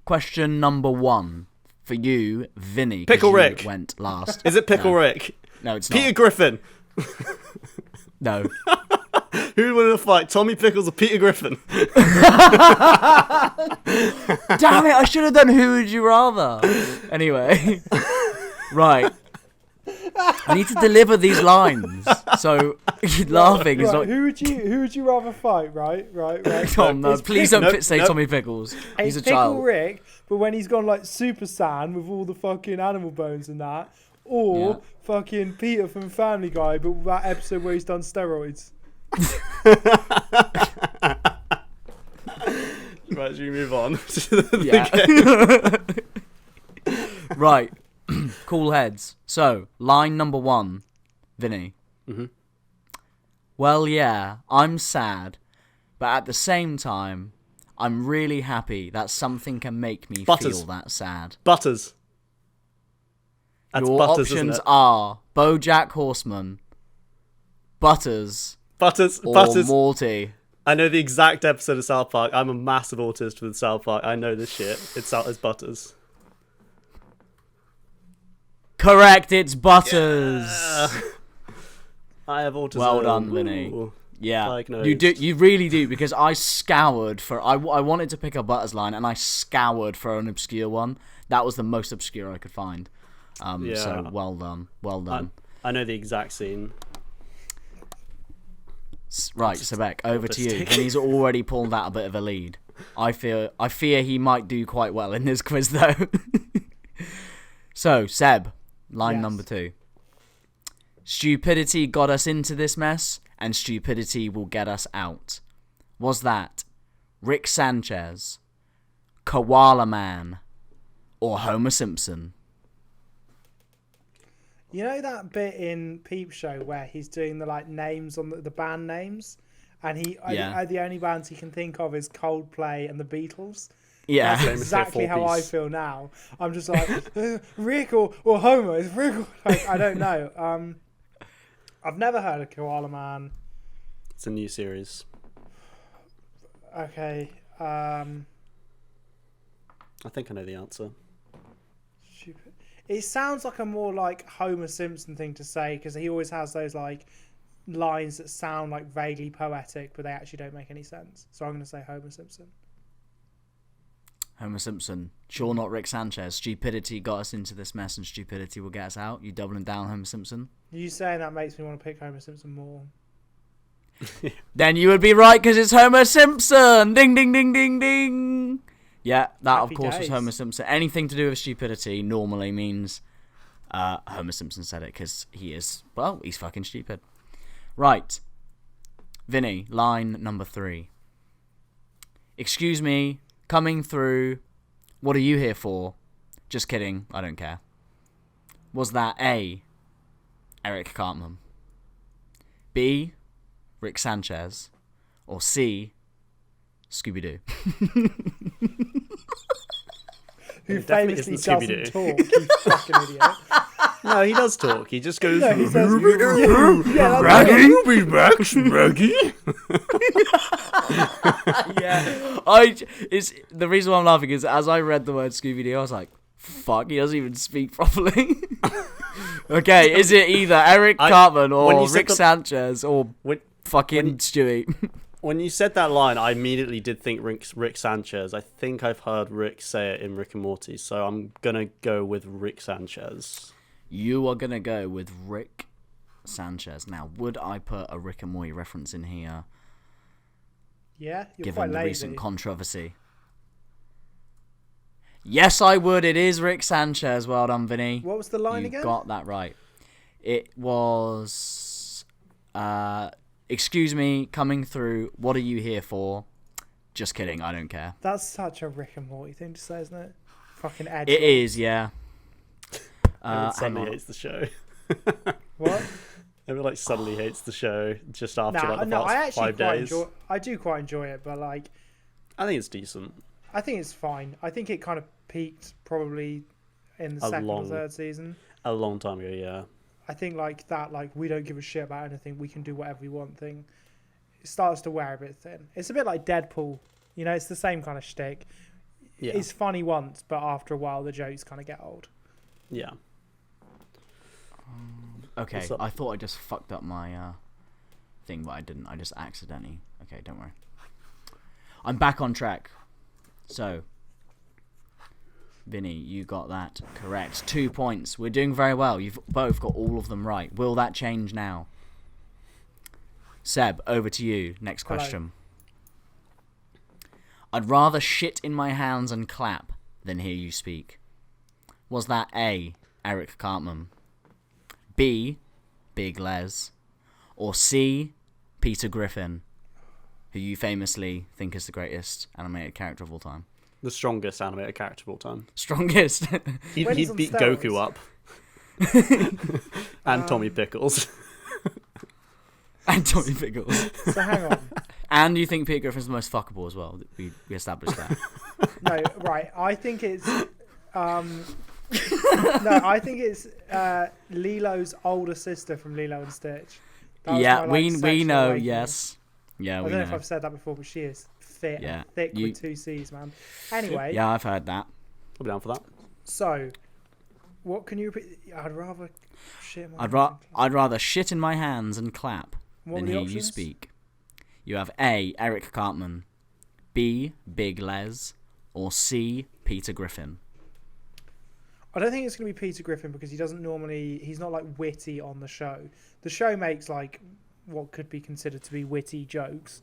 question number 1. For you, Vinny. Pickle Rick went last. Is it Pickle Rick? No, it's not. Peter Griffin. No. Who would win a fight, Tommy Pickles or Peter Griffin? Damn it! I should have done Who Would You Rather. Anyway, right. I need to deliver these lines. So laughing is not. Who would you rather fight? Right. Oh no! Please don't say Tommy Pickles. He's a child. Pickle Rick, but when he's gone like Super Saiyan with all the fucking animal bones and that, or fucking Peter from Family Guy, but with that episode where he's done steroids. Right, should we move on to the game? Right. Cool heads. So, line number 1, Vinny. Mm-hmm. Well, yeah, I'm sad, but at the same time, I'm really happy that something can make me feel that sad. Butters. That's Your Butters, options are BoJack Horseman, Butters, or Morty. I know the exact episode of South Park. I'm a massive autist with South Park. I know this shit. It's Butters. Correct, it's Butters. I have autism. Well done, Vinny. Ooh. Yeah, Diagnosed. you do. You really do, because I scoured for. I wanted to pick a Butters line, and I scoured for an obscure one. That was the most obscure I could find. Yeah. So well done, well done. I know the exact scene. Right, Sebek, over to you. And he's already pulled out a bit of a lead. I fear he might do quite well in this quiz, though. So, Seb, line number 2. Stupidity got us into this mess, and stupidity will get us out. Was that Rick Sanchez, Koala Man, or Homer Simpson? You know that bit in Peep Show where he's doing the like names on the band names, and the only bands he can think of is Coldplay and the Beatles. Yeah, That's exactly how I feel now. I'm just like Rick or Homer. It's Rick. Like, I don't know. I've never heard of Koala Man. It's a new series. Okay. I think I know the answer. Stupid. It sounds like a more like Homer Simpson thing to say, because he always has those like lines that sound like vaguely poetic, but they actually don't make any sense. So I'm going to say Homer Simpson. Homer Simpson. Sure, not Rick Sanchez. Stupidity got us into this mess, and stupidity will get us out. You doubling down, Homer Simpson? You saying that makes me want to pick Homer Simpson more. Then you would be right, because it's Homer Simpson. Ding, ding, ding, ding, ding. Yeah, that Happy of course was days. Homer Simpson. Anything to do with stupidity normally means Homer Simpson said it, because he's fucking stupid. Right. Vinny, line number 3. Excuse me, coming through. What are you here for? Just kidding, I don't care. Was that A, Eric Cartman, B, Rick Sanchez, or C, Scooby-Doo? Who definitely famously isn't doesn't Scooby-Doo. talk, you fucking idiot. No, he does talk. He just goes. No, he says, Raggy, be back, Raggy. Yeah, it's the reason why I'm laughing is as I read the word Scooby-Doo, I was like, "Fuck, he doesn't even speak properly." Okay, is it either Eric Cartman or Rick Sanchez or fucking Stewie? When you said that line, I immediately did think Rick Sanchez. I think I've heard Rick say it in Rick and Morty, so I'm gonna go with Rick Sanchez. You are gonna go with Rick Sanchez. Now, would I put a Rick and Morty reference in here? Yeah, you're Given quite the lazy. recent controversy. Yes, I would. It is Rick Sanchez. Well done, Vinny. What was the line again? You got that right. It was, excuse me, coming through. What are you here for? Just kidding. I don't care. That's such a Rick and Morty thing to say, isn't it? Fucking Ed. It is, yeah. Everyone hang suddenly on. hates the show. What? Everyone suddenly hates the show just after the No, I past actually 5 quite days. I do quite enjoy it, but like, I think it's decent. I think it's fine. I think it kind of peaked probably in the second or third season. A long time ago, yeah. I think like that, like we don't give a shit about anything. We can do whatever we want thing. It starts to wear a bit thin. It's a bit like Deadpool. You know, it's the same kind of shtick. Yeah. It's funny once, but after a while, the jokes kind of get old. Yeah. Okay, What's up? I thought I just fucked up my thing, but I didn't. I just accidentally. Okay, don't worry. I'm back on track. So, Vinny, you got that correct. 2 points. We're doing very well. You've both got all of them right. Will that change now? Seb, over to you. Next question. I'd rather shit in my hands and clap than hear you speak. Was that A, Eric Cartman, B, Big Les, or C, Peter Griffin, who you famously think is the greatest animated character of all time? The strongest animated character of all time. Strongest. He'd When he's beat on Goku steroids. up. And Tommy Pickles. And Tommy Pickles. So hang on. And you think Peter Griffin's the most fuckable as well. We established that. No, right. I think it's no, I think it's Lilo's older sister from Lilo and Stitch. That was Yeah, my, like, we sexual know, awakening. yes. Yeah, I we don't know if know. I've said that before, but she is thick, Yeah, thick you- with 2 C's, man. Anyway, Yeah, I've heard that. I'll be down for that. so What can you repeat? I'd rather shit my I'd hands and clap. I'd rather shit in my hands and clap What than were the hear you options? speak. You have A. Eric Cartman, B. Big Les, or C. Peter Griffin. I don't think it's going to be Peter Griffin because he's not like witty on the show. The show makes like what could be considered to be witty jokes,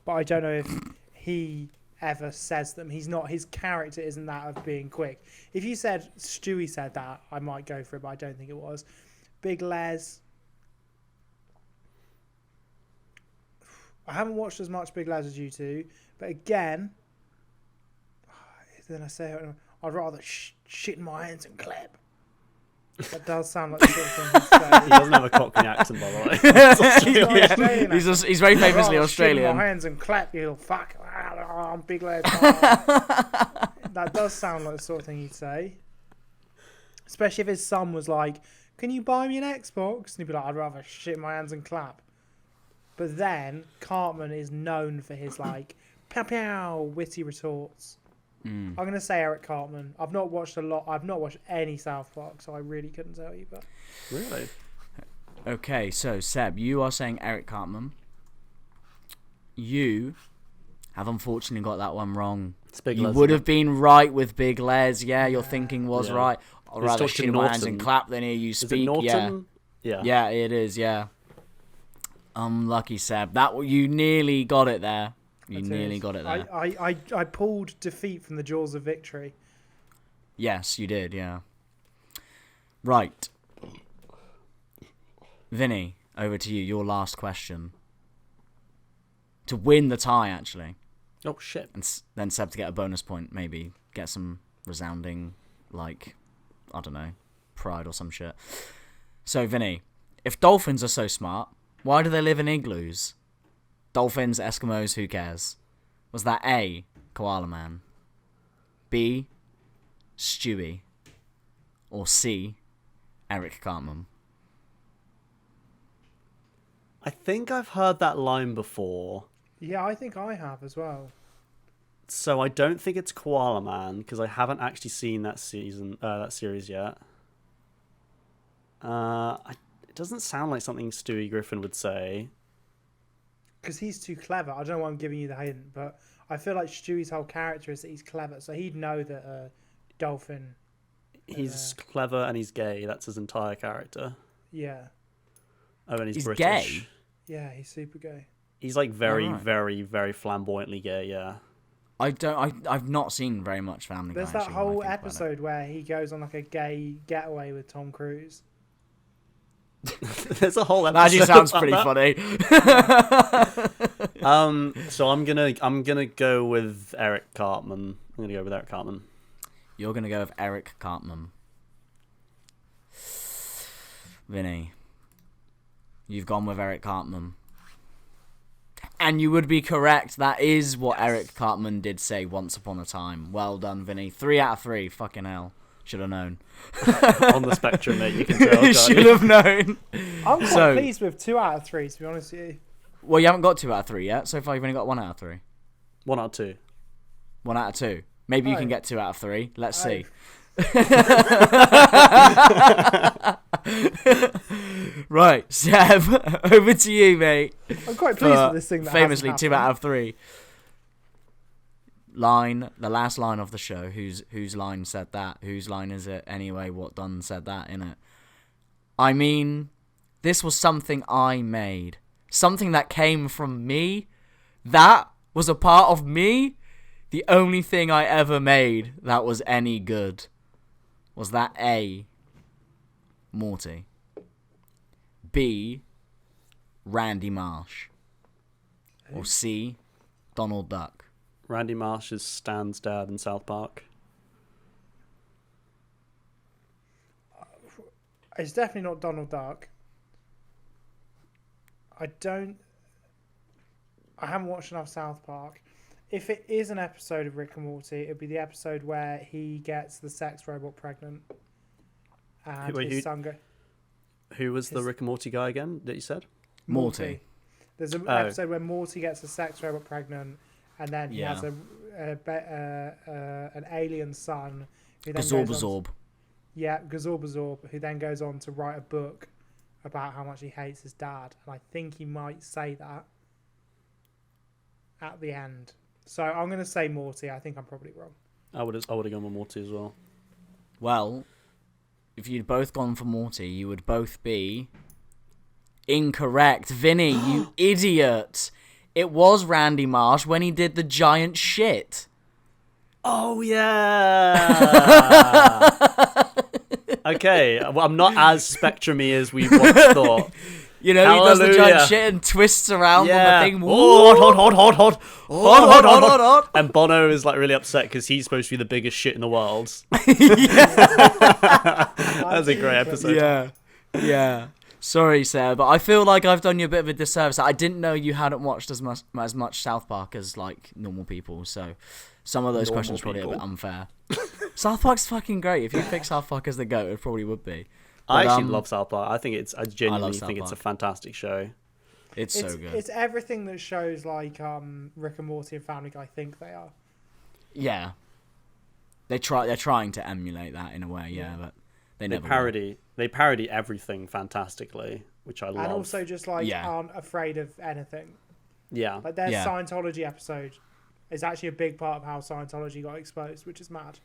but I don't know if he ever says them. His character isn't that of being quick. If you said Stewie said that, I might go for it, but I don't think it was. Big Les. I haven't watched as much Big Les as you two, but again, then I say I'd rather shit in my hands and clap. That does sound like the sort of thing he'd say. He doesn't have a Cockney accent, by the way. It's Australian. He's very famously Shit in Australian. my hands and clap, you little fuck. I'm Big Les. That does sound like the sort of thing he'd say. Especially if his son was like, "Can you buy me an Xbox?" And he'd be like, "I'd rather shit in my hands and clap." But then Cartman is known for his like pow pow witty retorts. I'm gonna say Eric Cartman. I've not watched any South Park, so I really couldn't tell you. But Really? Okay, so Seb, you are saying Eric Cartman. You have unfortunately got that one wrong. It's Big You Les, would isn't have been right with Big Les. Yeah, your thinking was Yeah. right. I'd He's rather talking shit in my hands and Norton. clap than hear you Is it speak. Norton? Yeah. Yeah, it is. Yeah. Unlucky Seb. You nearly got it there. You nearly got it there. I pulled defeat from the jaws of victory. Yes, you did. Yeah. Right. Vinny, over to you. Your last question. To win the tie, actually. Oh, shit. And then Seb to get a bonus point, maybe. Get some resounding, like, I don't know, pride or some shit. So, Vinny, if dolphins are so smart, why do they live in igloos? Dolphins, Eskimos, who cares? Was that A, Koala Man, B, Stewie, or C, Eric Cartman? I think I've heard that line before. Yeah, I think I have as well. So I don't think it's Koala Man because I haven't actually seen that series yet. It doesn't sound like something Stewie Griffin would say. Because he's too clever. I don't know why I'm giving you the hint, but I feel like Stewie's whole character is that he's clever, so he'd know that a dolphin. He's clever and he's gay. That's his entire character. Yeah, Oh, and he's He's British. gay? yeah, he's super gay. He's like very, Alright. very, very flamboyantly gay. Yeah. I've not seen very much Family Guy. There's that actually, when I whole think about it. episode where he goes on like a gay getaway with Tom Cruise. There's a whole episode. That actually sounds about pretty that. funny. So I'm gonna go with Eric Cartman. I'm gonna go with Eric Cartman. You're gonna go with Eric Cartman. Vinny, you've gone with Eric Cartman. And you would be correct. That is what Eric Cartman did say once upon a time. Well done, Vinny. 3 out of 3. Fucking hell. Should have known. On the spectrum, mate. You can tell. can't Should you? have known. I'm quite So- pleased with 2 out of 3, to be honest with you. Well, you haven't got 2 out of 3 yet. So far, you've only got 1 out of 3. 1 out of 2. 1 out of 2. Maybe you Oh. can get 2 out of 3. Let's see. Right, Seb, over to you, mate. I'm quite pleased For with this thing that famously hasn't 2 happened. out of 3. The last line of the show. Whose line said that? Whose line is it anyway? What done said that in it? I mean, this was something I made. Something that came from me. That was a part of me. The only thing I ever made that was any good. Was that A, Morty, B, Randy Marsh, or C, Donald Duck? Randy Marsh is Stan's dad in South Park. It's definitely not Donald Duck. I haven't watched enough South Park. If it is an episode of Rick and Morty, it'd be the episode where he gets the sex robot pregnant. And Wait, his son go... Who was the Rick and Morty guy again that you said? Morty. There's an Oh. episode where Morty gets a sex robot pregnant, and then he Yeah. has an alien son. Who then Absorb, goes on- absorb. Yeah, Gazorba, who then goes on to write a book about how much he hates his dad, and I think he might say that at the end. So I'm going to say Morty. I think I'm probably wrong. I would have gone with Morty as well. Well, if you'd both gone for Morty, you would both be incorrect. Vinny, you idiot. It was Randy Marsh when he did the giant shit. Oh, yeah. Okay, well, I'm not as spectrumy as we once thought. You know, he does the Hallelujah. giant shit and twists around Yeah. on the thing. Hot. And Bono is like really upset because he's supposed to be the biggest shit in the world. That's a great episode. Yeah. Sorry, Sarah, but I feel like I've done you a bit of a disservice. I didn't know you hadn't watched as much South Park as like normal people, so some of those Normal questions are probably a people. bit unfair. South Park's fucking great. If you pick South Park as the GOAT, it probably would be. I But, actually love South Park. I genuinely South think it's a Park. fantastic show. It's so good. It's everything that shows like Rick and Morty and Family Guy think they are. Yeah. They're trying to emulate that in a way, but they never will. They parody everything fantastically, which I love. And also just like aren't afraid of anything. Yeah. Like their Scientology episode is actually a big part of how Scientology got exposed, which is mad.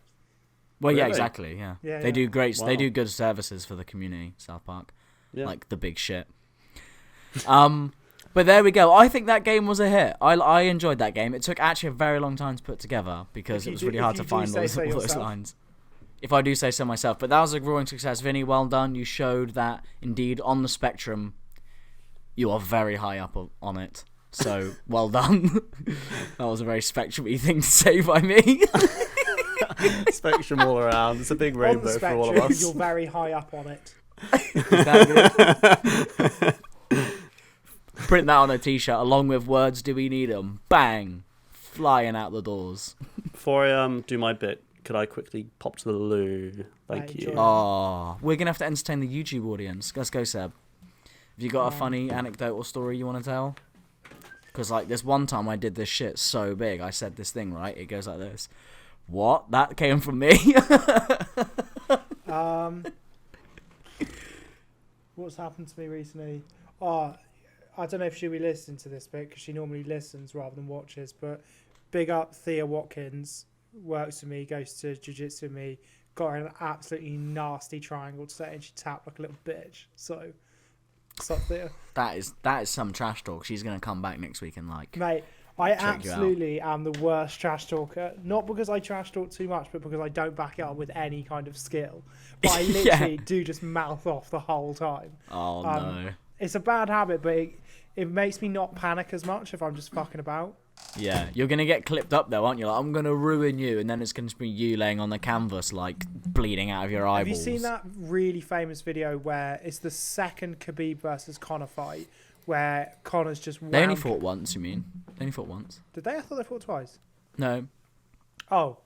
Well, yeah, Really? exactly. Yeah, Yeah, they yeah. do great. Wow. They do good services for the community. South Park, Yeah. like the big shit. But there we go. I think that game was a hit. I enjoyed that game. It took actually a very long time to put together because it was really hard to find all those lines. If I do say so myself, but that was a growing success. Vinny, well done. You showed that indeed on the spectrum, you are very high up on it. So well done. That was a very spectrum-y thing to say by me. Spectrum all around. It's a big rainbow for all of us. You're very high up on it. Is that good? Print that on a t-shirt along with words, do we need 'em? Bang! Flying out the doors. Before I do my bit, could I quickly pop to the loo? Thank you. Enjoy. Oh, we're going to have to entertain the YouTube audience. Let's go, Seb. Have you got a funny anecdote or story you want to tell? Because, like, this one time I did this shit so big. I said this thing, right? It goes like this. What? That came from me? What's happened to me recently? Oh, I don't know if she'll be listening to this bit because she normally listens rather than watches, but big up Thea Watkins, works with me, goes to jiu-jitsu with me, got her an absolutely nasty triangle today and she tapped like a little bitch. So, what's up, Thea? That is some trash talk. She's going to come back next week and, like... Mate, I check you out. absolutely am the worst trash talker. Not because I trash talk too much, but because I don't back it up with any kind of skill. But I literally do just mouth off the whole time. Oh, no. It's a bad habit, but it makes me not panic as much if I'm just fucking about. Yeah, you're going to get clipped up, though, aren't you? Like, I'm going to ruin you, and then it's going to be you laying on the canvas, like, bleeding out of your eyeballs. Have you seen that really famous video where it's the second Khabib versus Conor fight, where Conor's just They only fought once, you mean? They only fought once. Did they? I thought they fought twice. No. Oh.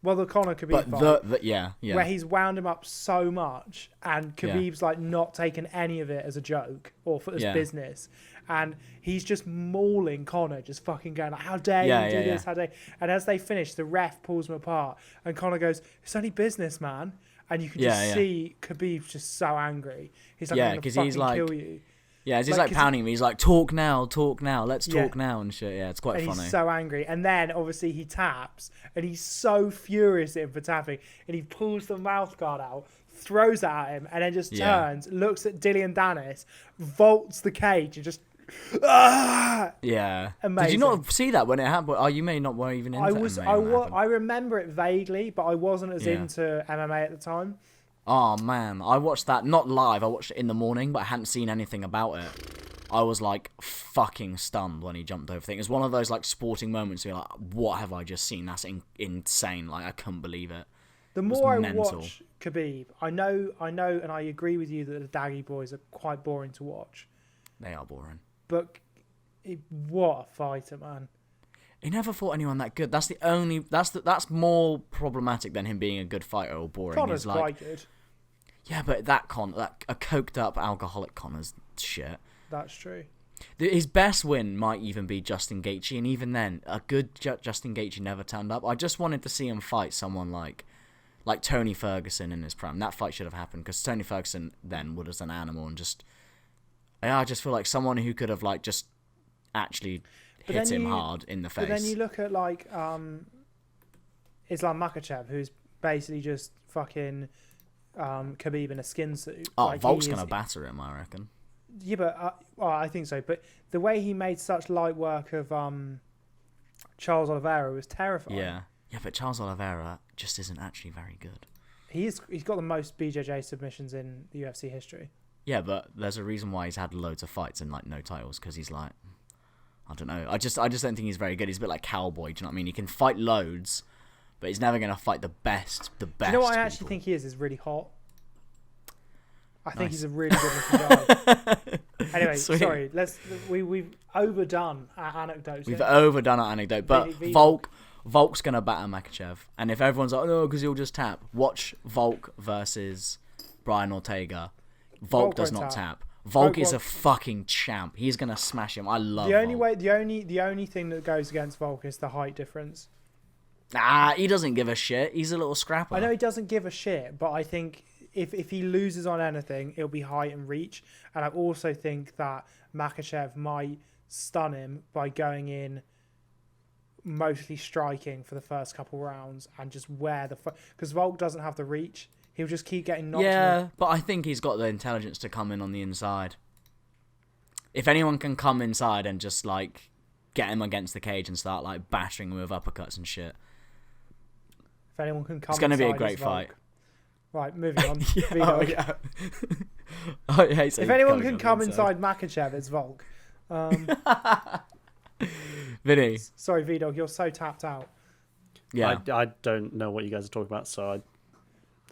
Well, the Conor Khabib But fight. yeah. Where he's wound him up so much, and Khabib's like not taken any of it as a joke or for as business, and he's just mauling Conor, just fucking going like, "How dare you do this? How dare?" And as they finish, the ref pulls him apart, and Conor goes, "It's only business, man." And you can just see Khabib's just so angry. He's like, "I'm gonna fucking kill you." Yeah, as he's like pounding me, he's like, talk now, let's talk now and shit. Yeah, it's quite funny. He's so angry. And then, obviously, he taps, and he's so furious at him for tapping, and he pulls the mouth guard out, throws it at him, and then just turns, looks at Dillian Danis, vaults the cage, and just... Yeah. Amazing. Did you not see that when it happened? Oh, you may not were even into MMA. I remember it vaguely, but I wasn't as into MMA at the time. Oh, man. I watched that, not live, I watched it in the morning, but I hadn't seen anything about it. I was, like, fucking stunned when he jumped over things. It was one of those, like, sporting moments where you're like, what have I just seen? That's insane. Like, I couldn't believe it. The more I watch Khabib, I know, and I agree with you that the Daggy boys are quite boring to watch. They are boring. But what a fighter, man. He never fought anyone that good. That's the only. That's more problematic than him being a good fighter or boring. Conor's like, quite good. Yeah, but that a coked up alcoholic Conor's shit. That's true. His best win might even be Justin Gaethje, and even then, a good Justin Gaethje never turned up. I just wanted to see him fight someone like like Tony Ferguson in his prime. That fight should have happened because Tony Ferguson then would have an animal and just. Yeah, I just feel like someone who could have like just actually hit him hard in the face. But then you look at like Islam Makhachev, who's basically just fucking Khabib in a skin suit. Oh, like, Volk's gonna batter him, I reckon. Yeah, but well, I think so. But the way he made such light work of Charles Oliveira was terrifying. Yeah, but Charles Oliveira just isn't actually very good. He's got the most BJJ submissions in the UFC history. Yeah, but there's a reason why he's had loads of fights and like no titles because he's like, I don't know. I just don't think he's very good. He's a bit like Cowboy. Do you know what I mean? He can fight loads, but he's never gonna fight the best. Do you know what I actually think he is really hot. I think he's a really good looking guy. Anyway, Sweet. sorry. We've overdone our anecdotes. We've overdone our anecdote, but Volk's gonna batter Makhachev, and if everyone's like, oh, no, because he'll just tap. Watch Volk versus Brian Ortega. Volk does not tap. Volk is a fucking champ. He's gonna smash him. I love the only Volk. way. The only thing that goes against Volk is the height difference. He doesn't give a shit. He's a little scrapper. I know he doesn't give a shit, but I think if he loses on anything, it'll be height and reach. And I also think that Makhachev might stun him by going in mostly striking for the first couple rounds and just wear the... Because Volk doesn't have the reach. He'll just keep getting knocked. Yeah, but I think he's got the intelligence to come in on the inside. If anyone can come inside and just, like, get him against the cage and start, like, bashing him with uppercuts and shit. If anyone can come It's going to be a inside, great it's Volk. fight. Right, moving on. Yeah. I hate if anyone can come inside Makhachev, it's Volk. Vinny. Sorry, V-Dog, you're so tapped out. Yeah. I don't know what you guys are talking about, so I...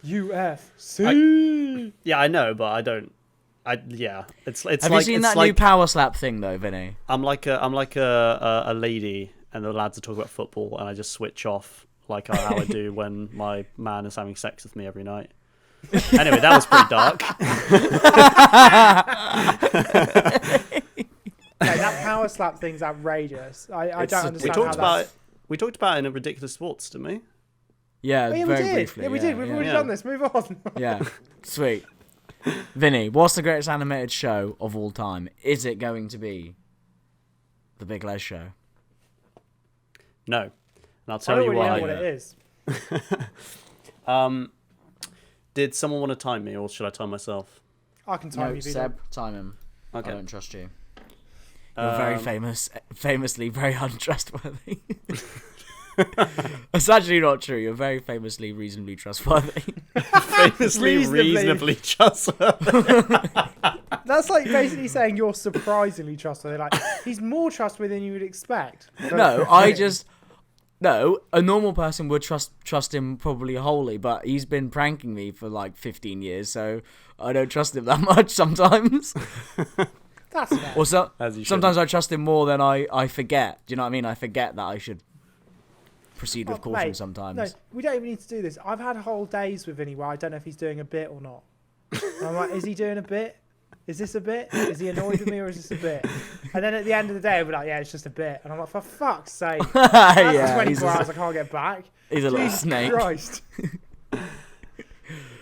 UFC. Yeah, I know, but I don't... Yeah, it's Have like... you seen that like, new power slap thing, though, Vinny? I'm like a lady, and the lads are talking about football, and I just switch off like how I do when my man is having sex with me every night. Anyway, that was pretty dark. No, that power slap thing's outrageous. I don't understand We talked about it in a Ridiculous Sports, didn't we? Yeah, yeah, very we did. briefly. Yeah, we did. We've already done this. Move on. Yeah, sweet. Vinny, what's the greatest animated show of all time? Is it going to be The Big Les Show? No. And I'll tell you why. I already know what it is. Did someone want to time me, or should I time myself? I can time you, Seb, time him. Okay. I don't trust you. You're very famously very untrustworthy. It's actually not true. You're very famously reasonably trustworthy. Famously reasonably trustworthy. That's like basically saying you're surprisingly trustworthy. Like, he's more trustworthy than you would expect. No, a normal person would trust him probably wholly, but he's been pranking me for like 15 years, so I don't trust him that much sometimes. That's fair. Or sometimes I trust him more than I forget. Do you know what I mean? I forget that I should proceed with caution mate, sometimes. No, we don't even need to do this. I've had whole days with Vinny where I don't know if he's doing a bit or not. And I'm like, is he doing a bit? Is this a bit? Is he annoyed with me or is this a bit? And then at the end of the day, I'll be like, yeah, it's just a bit. And I'm like, for fuck's sake. That's 24 hours I can't get back. He's a little snake. Christ.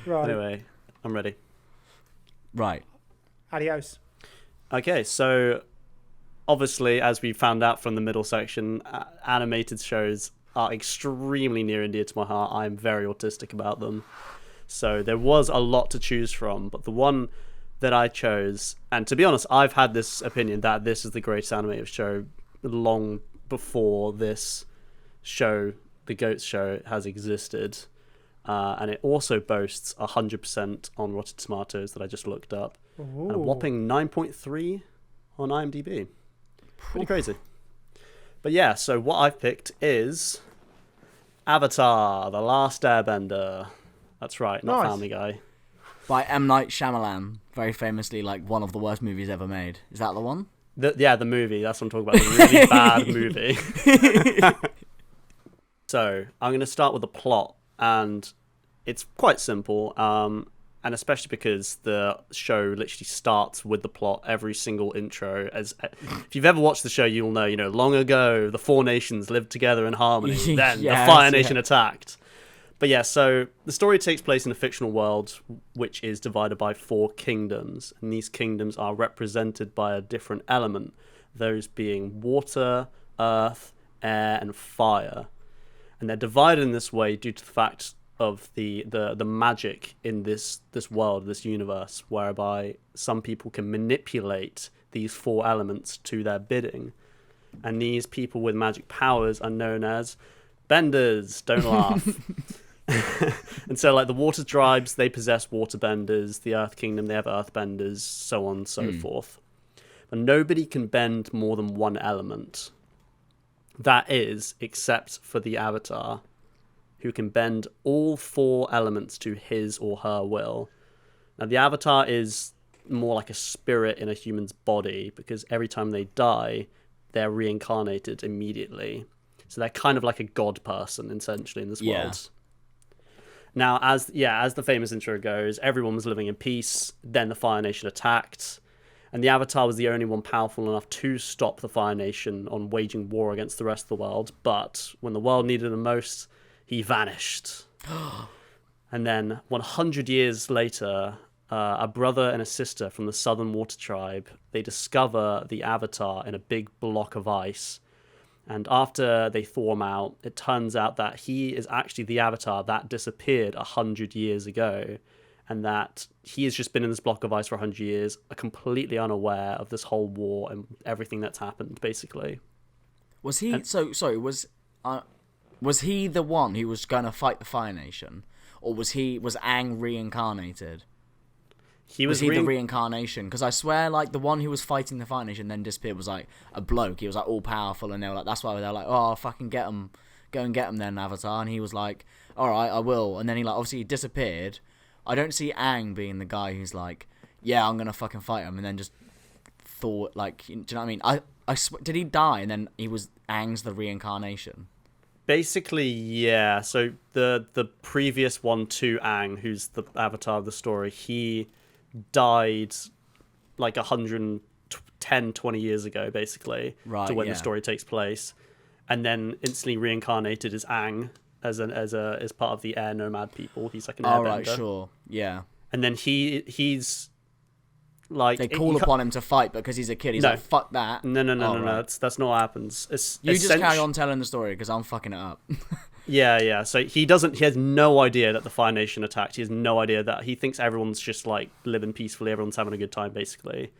Right. Anyway, I'm ready. Right. Adios. Okay, so obviously, as we found out from the middle section, animated shows are extremely near and dear to my heart. I'm very autistic about them. So there was a lot to choose from, but the one that I chose, and to be honest, I've had this opinion that this is the greatest animated show long before this show, The Goats Show, has existed. And it also boasts 100% on Rotten Tomatoes that I just looked up. Ooh. And a whopping 9.3 on IMDb. Pretty crazy. But yeah, so what I've picked is Avatar, The Last Airbender. That's right, not Nice. Family Guy. By M. Night Shyamalan, very famously like one of the worst movies ever made. Is that the one? The movie, that's what I'm talking about, the really bad movie. So, I'm going to start with the plot, and it's quite simple, and especially because the show literally starts with the plot every single intro. If you've ever watched the show, you'll know, long ago, the four nations lived together in harmony, then the Fire Nation attacked. But yeah, so the story takes place in a fictional world which is divided by 4 kingdoms, and these kingdoms are represented by a different element, those being water, earth, air, and fire. And they're divided in this way due to the fact of the magic in this world, this universe, whereby some people can manipulate these 4 elements to their bidding. And these people with magic powers are known as benders. Don't laugh. And so, like, the water tribes, they possess water benders. The earth kingdom, they have earth benders, so on and so forth. But nobody can bend more than one element. That is, except for the Avatar, who can bend all 4 elements to his or her will. Now, the Avatar is more like a spirit in a human's body, because every time they die, they're reincarnated immediately. So they're kind of like a god person, essentially, in this world. Now, as the famous intro goes, everyone was living in peace. Then the Fire Nation attacked, and the Avatar was the only one powerful enough to stop the Fire Nation on waging war against the rest of the world. But when the world needed him most, he vanished. And then 100 years later, a brother and a sister from the Southern Water Tribe, they discover the Avatar in a big block of ice. And after they thaw him out, it turns out that he is actually the Avatar that disappeared 100 years ago, and that he has just been in this block of ice for 100 years, completely unaware of this whole war and everything that's happened, basically. Was he... was he the one who was going to fight the Fire Nation? Or was Aang reincarnated? Was he the reincarnation? Because I swear, like, the one who was fighting the Fire Nation then disappeared was, like, a bloke. He was, like, all powerful, and they were like, that's why they're like, oh, fucking get him. Go and get him then, Avatar. And he was like, alright, I will. And then he, like, obviously disappeared. I don't see Aang being the guy who's like, yeah, I'm gonna fucking fight him, and then just thought, like, do you know what I mean? Did he die, and then Aang's the reincarnation? Basically, yeah. So the previous one to Aang, who's the Avatar of the story, he died like 110, 20 years ago, basically, to when the story takes place, and then instantly reincarnated as Aang as part of the air nomad people. He's like an airbender. Right, sure, yeah. And then he's like, they call upon him to fight because he's a kid. He's like, fuck that. No. That's not what happens. You just carry on telling the story because I'm fucking it up. Yeah. So he has no idea that the Fire Nation attacked. He has no idea that he thinks everyone's just like living peacefully. Everyone's having a good time, basically.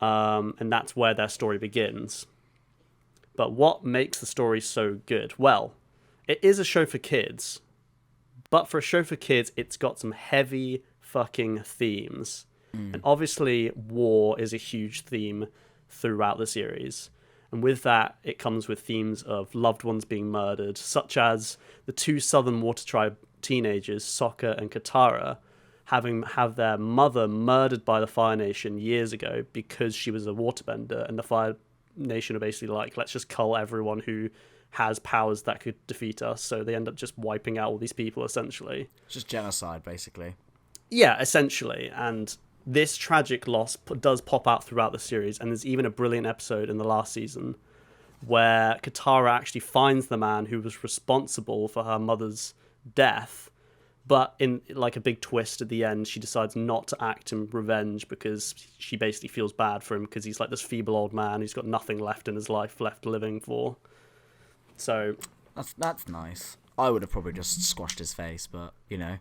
And that's where their story begins. But what makes the story so good? Well, it is a show for kids. But for a show for kids, it's got some heavy fucking themes. And obviously, war is a huge theme throughout the series. And with that, it comes with themes of loved ones being murdered, such as the 2 Southern Water Tribe teenagers, Sokka and Katara, have their mother murdered by the Fire Nation years ago because she was a waterbender, and the Fire Nation are basically like, let's just cull everyone who has powers that could defeat us. So they end up just wiping out all these people, essentially. It's just genocide, basically. Yeah, essentially. And this tragic loss does pop out throughout the series, and there's even a brilliant episode in the last season where Katara actually finds the man who was responsible for her mother's death, but in like a big twist at the end, she decides not to act in revenge because she basically feels bad for him because he's like this feeble old man who's got nothing left in his life left living for. So that's nice. I would have probably just squashed his face, but you know.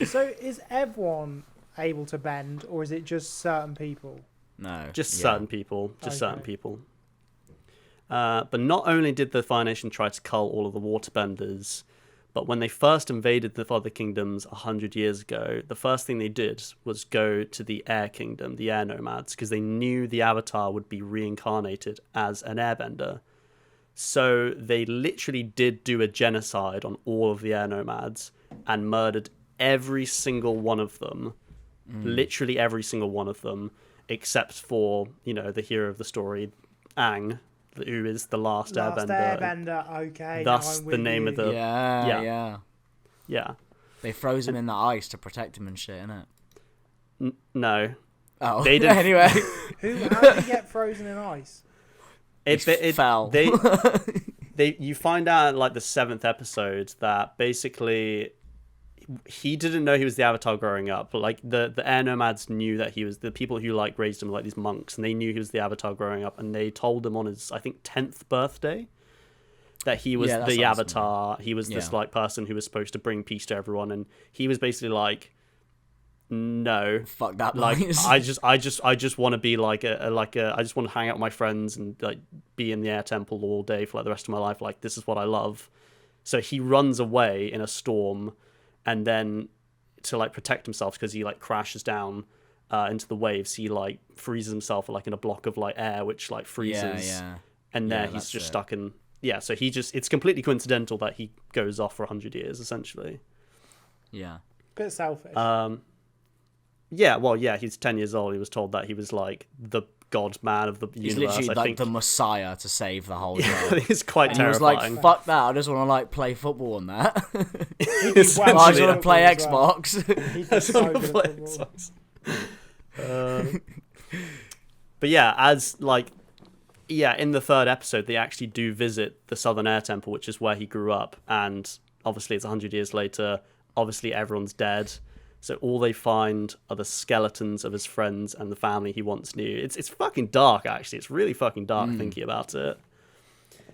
So is everyone able to bend, or is it just certain people? No. Certain people. Certain people. But not only did the Fire Nation try to cull all of the waterbenders, but when they first invaded the other kingdoms 100 years ago, the first thing they did was go to the Air Kingdom, the Air Nomads, because they knew the Avatar would be reincarnated as an airbender. So they literally did do a genocide on all of the Air Nomads and murdered every single one of them, literally every single one of them, except for, you know, the hero of the story, Aang, who is the last airbender. Okay. Thus the name of the... Yeah. They froze him in the ice to protect him and shit, innit? No. Oh, they didn't... anyway. How did he get frozen in ice? It fell. you find out in like the 7th episode that basically he didn't know he was the Avatar growing up, but like the air nomads knew that he was, the people who like raised him, like these monks, and they knew he was the Avatar growing up, and they told him on his, I think, 10th birthday that he was the Avatar. He was this like person who was supposed to bring peace to everyone, and he was basically like, no, fuck that like noise. I just want to be like I just want to hang out with my friends and like be in the air temple all day for like the rest of my life. Like, this is what I love. So he runs away in a storm, and then to like protect himself, because he like crashes down into the waves, he like freezes himself like in a block of like air, which like freezes, and there he's just stuck in. Yeah, so it's completely coincidental that he goes off for 100 years essentially. Yeah, bit selfish. Yeah, well, yeah, he's 10 years old. He was told that he was like the god man of the universe. He's literally I like think. The messiah to save the whole world. It's quite And he was terrifying. like, fuck that, I just want to like play football on that. He'd be I just well want good to at play football as well. Xbox. He'd be so good at football. But yeah, as like, yeah, in the 3rd episode, they actually do visit the Southern Air Temple, which is where he grew up, and obviously it's 100 years later. Obviously everyone's dead, so all they find are the skeletons of his friends and the family he once knew. It's fucking dark, actually. It's really fucking dark thinking about it.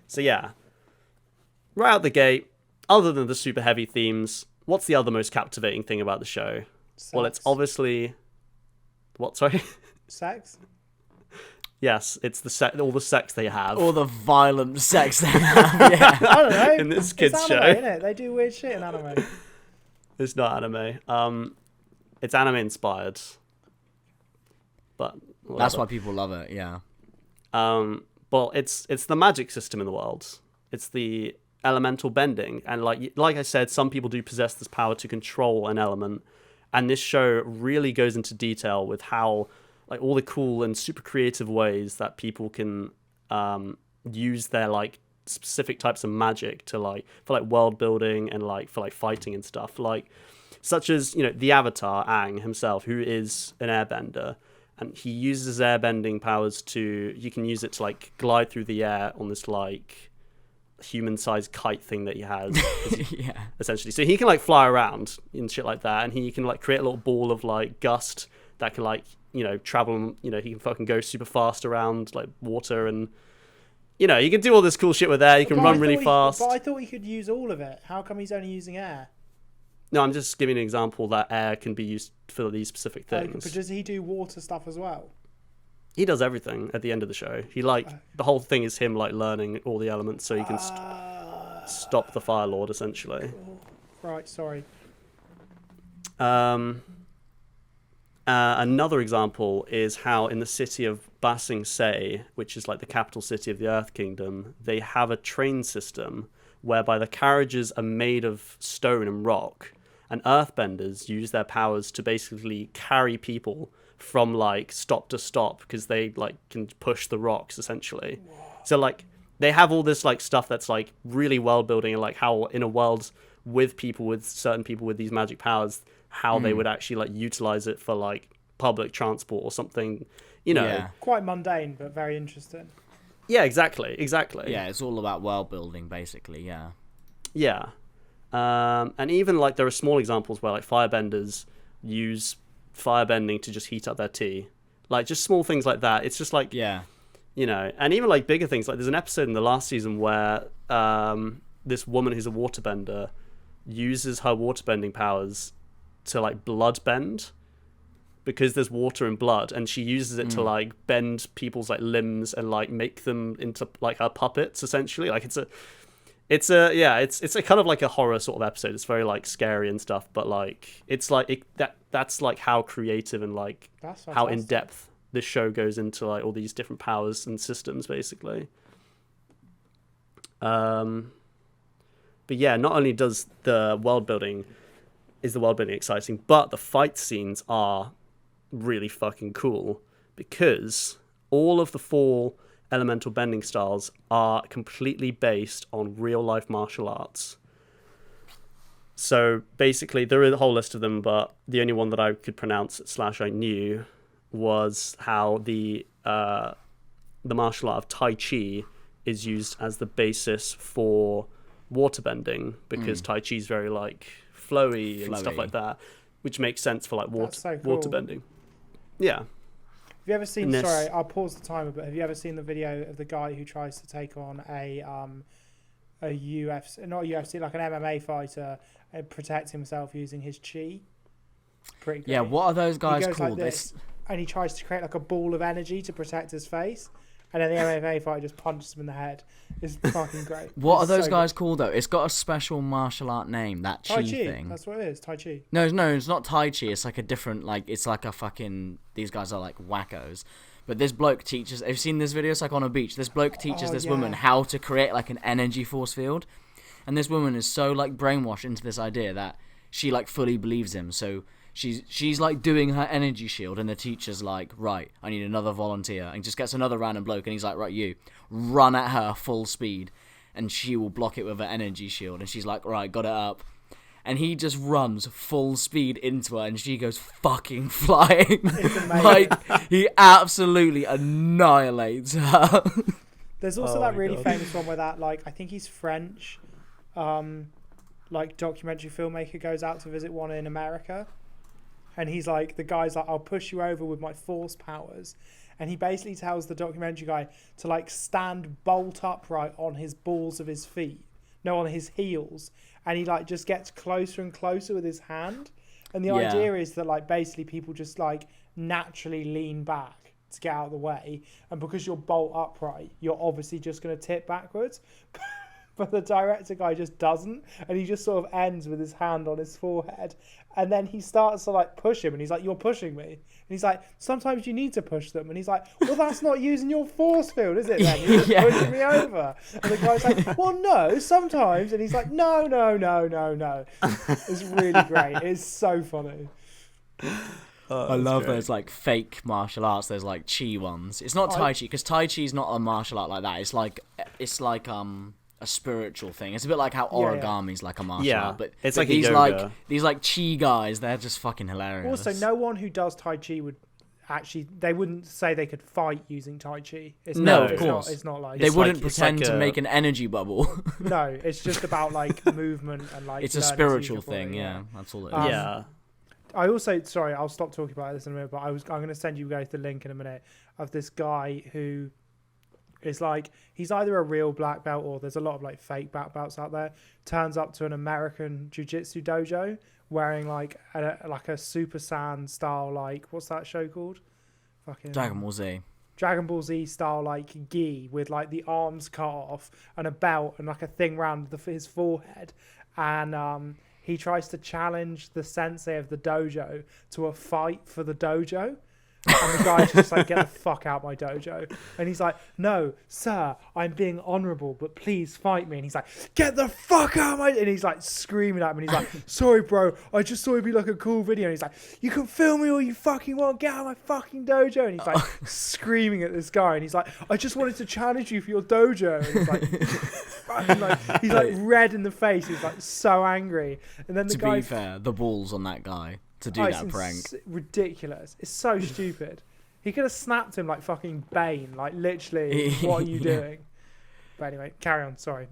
So yeah, right out the gate, other than the super heavy themes, what's the other most captivating thing about the show? Sex. Well, it's obviously... What, sorry? Sex. Yes, it's all the sex they have. All the violent sex they have, yeah. I don't know. In this kids' it's show. anime, innit? They do weird shit in anime. It's not anime. It's anime inspired. But whatever. That's why people love it, yeah. Well, it's the magic system in the world. It's the elemental bending, and like I said, some people do possess this power to control an element, and this show really goes into detail with how like all the cool and super creative ways that people can use their like specific types of magic to like for like world building and like for like fighting and stuff, like such as, you know, the Avatar Aang himself, who is an airbender, and he uses his airbending powers to, you can use it to like glide through the air on this like human-sized kite thing that he has. Yeah. Essentially, so he can like fly around and shit like that, and he can like create a little ball of like gust that can like, you know, travel, you know, he can fucking go super fast around like water, and you know, you can do all this cool shit with air. You can run really fast. But I thought he could use all of it. How come he's only using air? No, I'm just giving an example that air can be used for these specific things. But does he do water stuff as well? He does everything at the end of the show. He like the whole thing is him like learning all the elements so he can stop the Fire Lord essentially. Right, sorry. Another example is how in the city of Ba Sing Se, which is like the capital city of the Earth Kingdom, they have a train system whereby the carriages are made of stone and rock, and earthbenders use their powers to basically carry people from like stop to stop because they like can push the rocks essentially. Whoa. So like they have all this like stuff that's like really world building, and like how in a world with people, with certain people with these magic powers, how they would actually like utilize it for like public transport or something, you know. Yeah. Quite mundane, but very interesting. Yeah, exactly. Yeah, it's all about world building, basically, yeah. Yeah. And even like there are small examples where like firebenders use firebending to just heat up their tea. Like just small things like that. It's just like, yeah, you know, and even like bigger things. Like there's an episode in the last season where this woman who's a waterbender uses her waterbending powers to like blood bend, because there's water and blood, and she uses it to like bend people's like limbs and like make them into like her puppets essentially. Like it's a kind of like a horror sort of episode. It's very like scary and stuff, but like it's like that's like how creative and like how in depth this show goes into like all these different powers and systems basically. But yeah, not only does the world building exciting, but the fight scenes are really fucking cool, because all of the 4 elemental bending styles are completely based on real life martial arts. So basically there is a whole list of them, but the only one that I could pronounce / I knew was how the martial art of Tai Chi is used as the basis for waterbending because Tai Chi is very like flowy and stuff like that, which makes sense for like waterbending. Yeah. Have you ever seen? This... Sorry, I'll pause the timer. But have you ever seen the video of the guy who tries to take on a UFC, not a UFC, like an MMA fighter, and protect himself using his chi? Pretty great. Yeah, what are those guys called? Like this, and he tries to create like a ball of energy to protect his face, and then the MMA fighter just punches him in the head. It's fucking great. What are those guys called though? It's got a special martial art name. That Tai Chi Chi. thing. That's what it is. Tai Chi. No, it's not Tai Chi. It's like a different, like, it's like a fucking, these guys are like wackos. But this bloke teaches, have you seen this video? It's like on a beach. This bloke teaches this woman how to create like an energy force field. And this woman is so like brainwashed into this idea that she like fully believes him. So she's like doing her energy shield, and the teacher's like, right, I need another volunteer. And just gets another random bloke, and he's like, right, you, run at her full speed. And she will block it with her energy shield. And she's like, right, got it up. And he just runs full speed into her, and she goes fucking flying. Like, he absolutely annihilates her. There's also that really famous one where that, like, I think he's French, like, documentary filmmaker goes out to visit one in America. And he's like, the guy's like, I'll push you over with my force powers. And he basically tells the documentary guy to, like, stand bolt upright on his balls of his feet. No, on his heels. And he, like, just gets closer and closer with his hand. And the idea is that, like, basically people just, like, naturally lean back to get out of the way. And because you're bolt upright, you're obviously just going to tip backwards. But the director guy just doesn't. And he just sort of ends with his hand on his forehead. And then he starts to, like, push him. And he's like, you're pushing me. And he's like, sometimes you need to push them. And he's like, well, that's not using your force field, is it then? You're just pushing me over. And the guy's like, well, no, sometimes. And he's like, no. It's really great. It's so funny. I love those like fake martial arts. There's like chi ones. It's not Tai Chi, because Tai Chi is not a martial art like that. It's like a spiritual thing. It's a bit like how origami's like a martial art, but it's like these yoga. These chi guys, they're just fucking hilarious. Also, no one who does Tai Chi would actually, they wouldn't say they could fight using Tai Chi. It's of course. It's not like they wouldn't pretend to make an energy bubble. No, it's just about like movement and like. It's a spiritual thing, that's all it is. I also, sorry, I'll stop talking about this in a minute, but I'm going to send you guys the link in a minute of this guy who is like, he's either a real black belt or there's a lot of like fake black belts out there. Turns up to an American jiu-jitsu dojo wearing like a Super Saiyan style, like, what's that show called? Fucking Dragon Ball Z. Dragon Ball Z style, like, gi with like the arms cut off and a belt and like a thing around his forehead. And he tries to challenge the sensei of the dojo to a fight for the dojo. And the guy's just like, get the fuck out my dojo. And he's like, no, sir, I'm being honourable, but please fight me. And he's like, get the fuck out of my... And he's like screaming at him. And he's like, sorry, bro, I just thought it'd be like a cool video. And he's like, you can film me all you fucking want. Get out of my fucking dojo. And he's like screaming at this guy. And he's like, I just wanted to challenge you for your dojo. And he's like, he's like red in the face. He's like so angry. And then the guy... To be fair, the balls on that guy to do that prank. Ridiculous. It's so stupid. He could have snapped him like fucking Bane. Like, literally, what are you doing? But anyway, carry on. Sorry.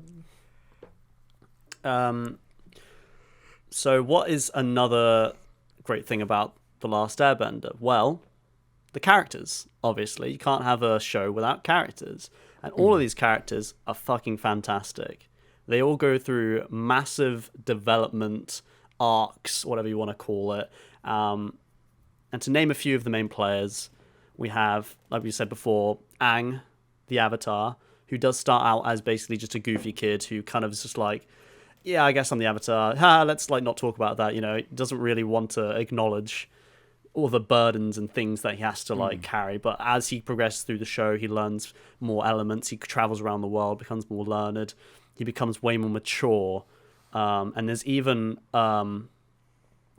So what is another great thing about The Last Airbender? Well, the characters, obviously. You can't have a show without characters. And all of these characters are fucking fantastic. They all go through massive development arcs, whatever you want to call it. And to name a few of the main players, we have, like we said before, Aang, the Avatar, who does start out as basically just a goofy kid who kind of is just like, yeah, I guess I'm the Avatar. Let's like not talk about that. You know, he doesn't really want to acknowledge all the burdens and things that he has to like carry. But as he progresses through the show, he learns more elements. He travels around the world, becomes more learned. He becomes way more mature. And there's even a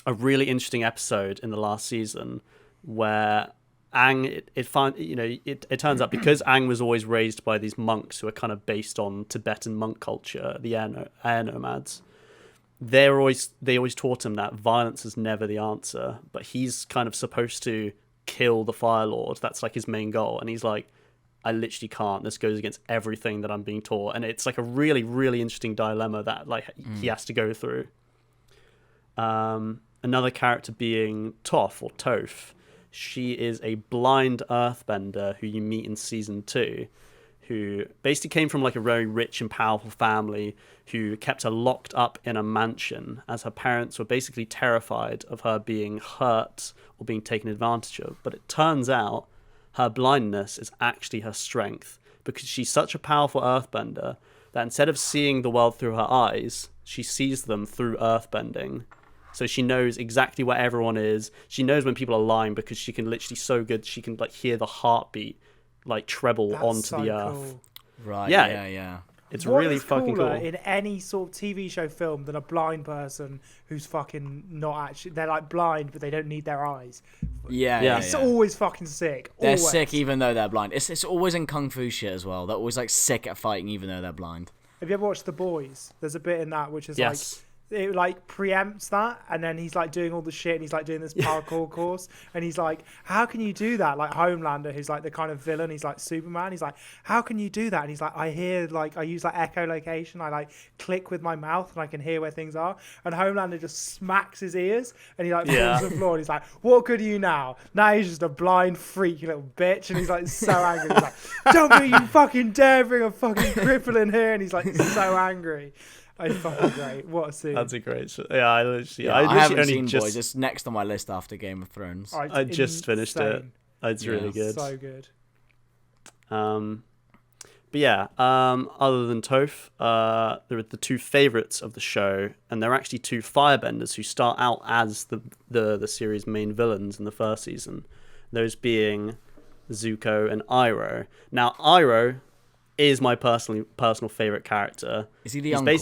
really interesting episode in the last season where Aang, it turns out because Aang was always raised by these monks who are kind of based on Tibetan monk culture, the air nomads. They always taught him that violence is never the answer, but he's kind of supposed to kill the Fire Lord. That's like his main goal, and he's like, I literally can't. This goes against everything that I'm being taught. And it's like a really, really interesting dilemma that like he has to go through. Another character being Toph. She is a blind earthbender who you meet in season 2, who basically came from like a very rich and powerful family who kept her locked up in a mansion as her parents were basically terrified of her being hurt or being taken advantage of. But it turns out her blindness is actually her strength, because she's such a powerful earthbender that instead of seeing the world through her eyes, she sees them through earthbending. So she knows exactly where everyone is. She knows when people are lying because she can literally so good she can like hear the heartbeat like treble That's onto so the earth. cool. Right. Yeah. Yeah. It's What really is fucking cooler cool. in any sort of TV show film than a blind person who's fucking not actually, they're like blind but they don't need their eyes. Yeah. It's always fucking sick. They're Always. sick even though they're blind. It's always in kung fu shit as well. They're always like sick at fighting even though they're blind. Have you ever watched The Boys? There's a bit in that which is Yes. like, it like preempts that, and then he's like doing all the shit and he's like doing this parkour course, and he's like, how can you do that? Like Homelander, who's like the kind of villain, he's like Superman, he's like, how can you do that? And he's like, I hear, like, I use like echolocation, I like click with my mouth and I can hear where things are. And Homelander just smacks his ears and he like falls to the floor and he's like, what good are you now? Now he's just a blind freak, you little bitch. And he's like so angry. He's like, don't be, you fucking dare bring a fucking cripple in here. And he's like so angry. It's fucking great. What a scene. That's a great show. Yeah, I literally haven't only seen just Boys. It's next on my list after Game of Thrones. I just finished it. It's really good. So good. But yeah, other than Toph, there are the two favorites of the show, and they're actually two firebenders who start out as the series' main villains in the first season. Those being Zuko and Iroh. Now, Iroh is my personal favorite character. Is he the uncle?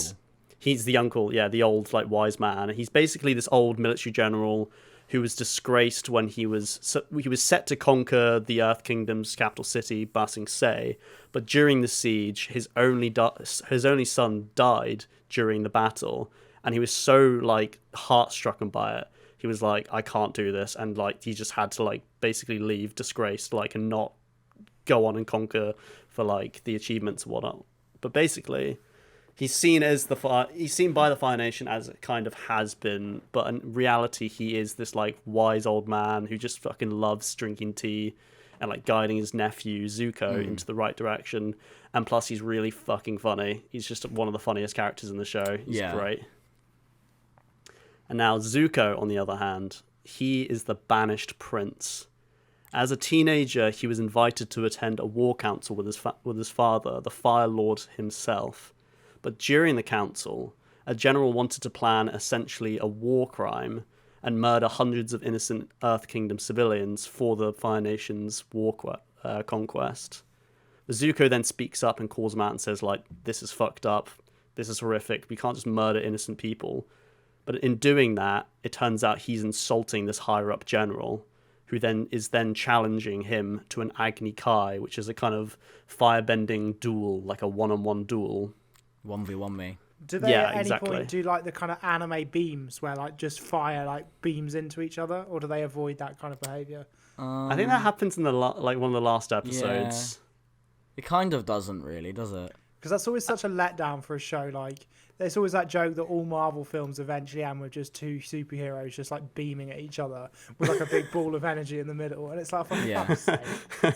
He's the uncle, yeah, the old like wise man. He's basically this old military general who was disgraced when he was set to conquer the Earth Kingdom's capital city, Ba Sing Se, but during the siege, his only son died during the battle, and he was so like heartstrucken by it. He was like, I can't do this, and like he just had to like basically leave disgraced, like, and not go on and conquer for like the achievements and whatnot. But basically, he's seen by the Fire Nation as it kind of has been, but in reality, he is this like wise old man who just fucking loves drinking tea and like guiding his nephew Zuko into the right direction. And plus, he's really fucking funny. He's just one of the funniest characters in the show. He's great. And now Zuko, on the other hand, he is the banished prince. As a teenager, he was invited to attend a war council with his father, the Fire Lord himself. But during the council, a general wanted to plan essentially a war crime and murder hundreds of innocent Earth Kingdom civilians for the Fire Nation's war conquest. Zuko then speaks up and calls him out and says, like, this is fucked up, this is horrific, we can't just murder innocent people. But in doing that, it turns out he's insulting this higher-up general, who then is challenging him to an Agni Kai, which is a kind of firebending duel, like a one-on-one duel. 1v1 me. Do they at any exactly. point do like the kind of anime beams where like just fire like beams into each other, or do they avoid that kind of behavior? I think that happens in the like one of the last episodes. It kind of doesn't really, does it? Because that's always such a letdown for a show. Like, there's always that joke that all Marvel films eventually end with just two superheroes just like beaming at each other with like a big ball of energy in the middle, and it's like, for fuck's sake,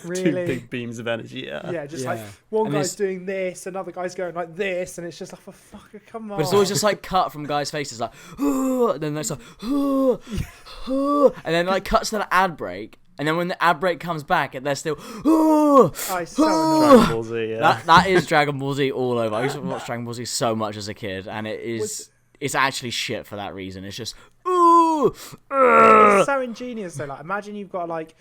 really? Two big beams of energy, just like one guy's doing this, another guy's going like this, and it's just like, for fuck, come on. But it's always just like cut from guys' faces, like, and then there's like, and then like cuts to the ad break. And then when the ad break comes back, and they're still, Dragon Ball Z, that is Dragon Ball Z all over. I used to watch Dragon Ball Z so much as a kid, and it's actually shit for that reason. It's just, It's so ingenious though. Like, imagine you've got like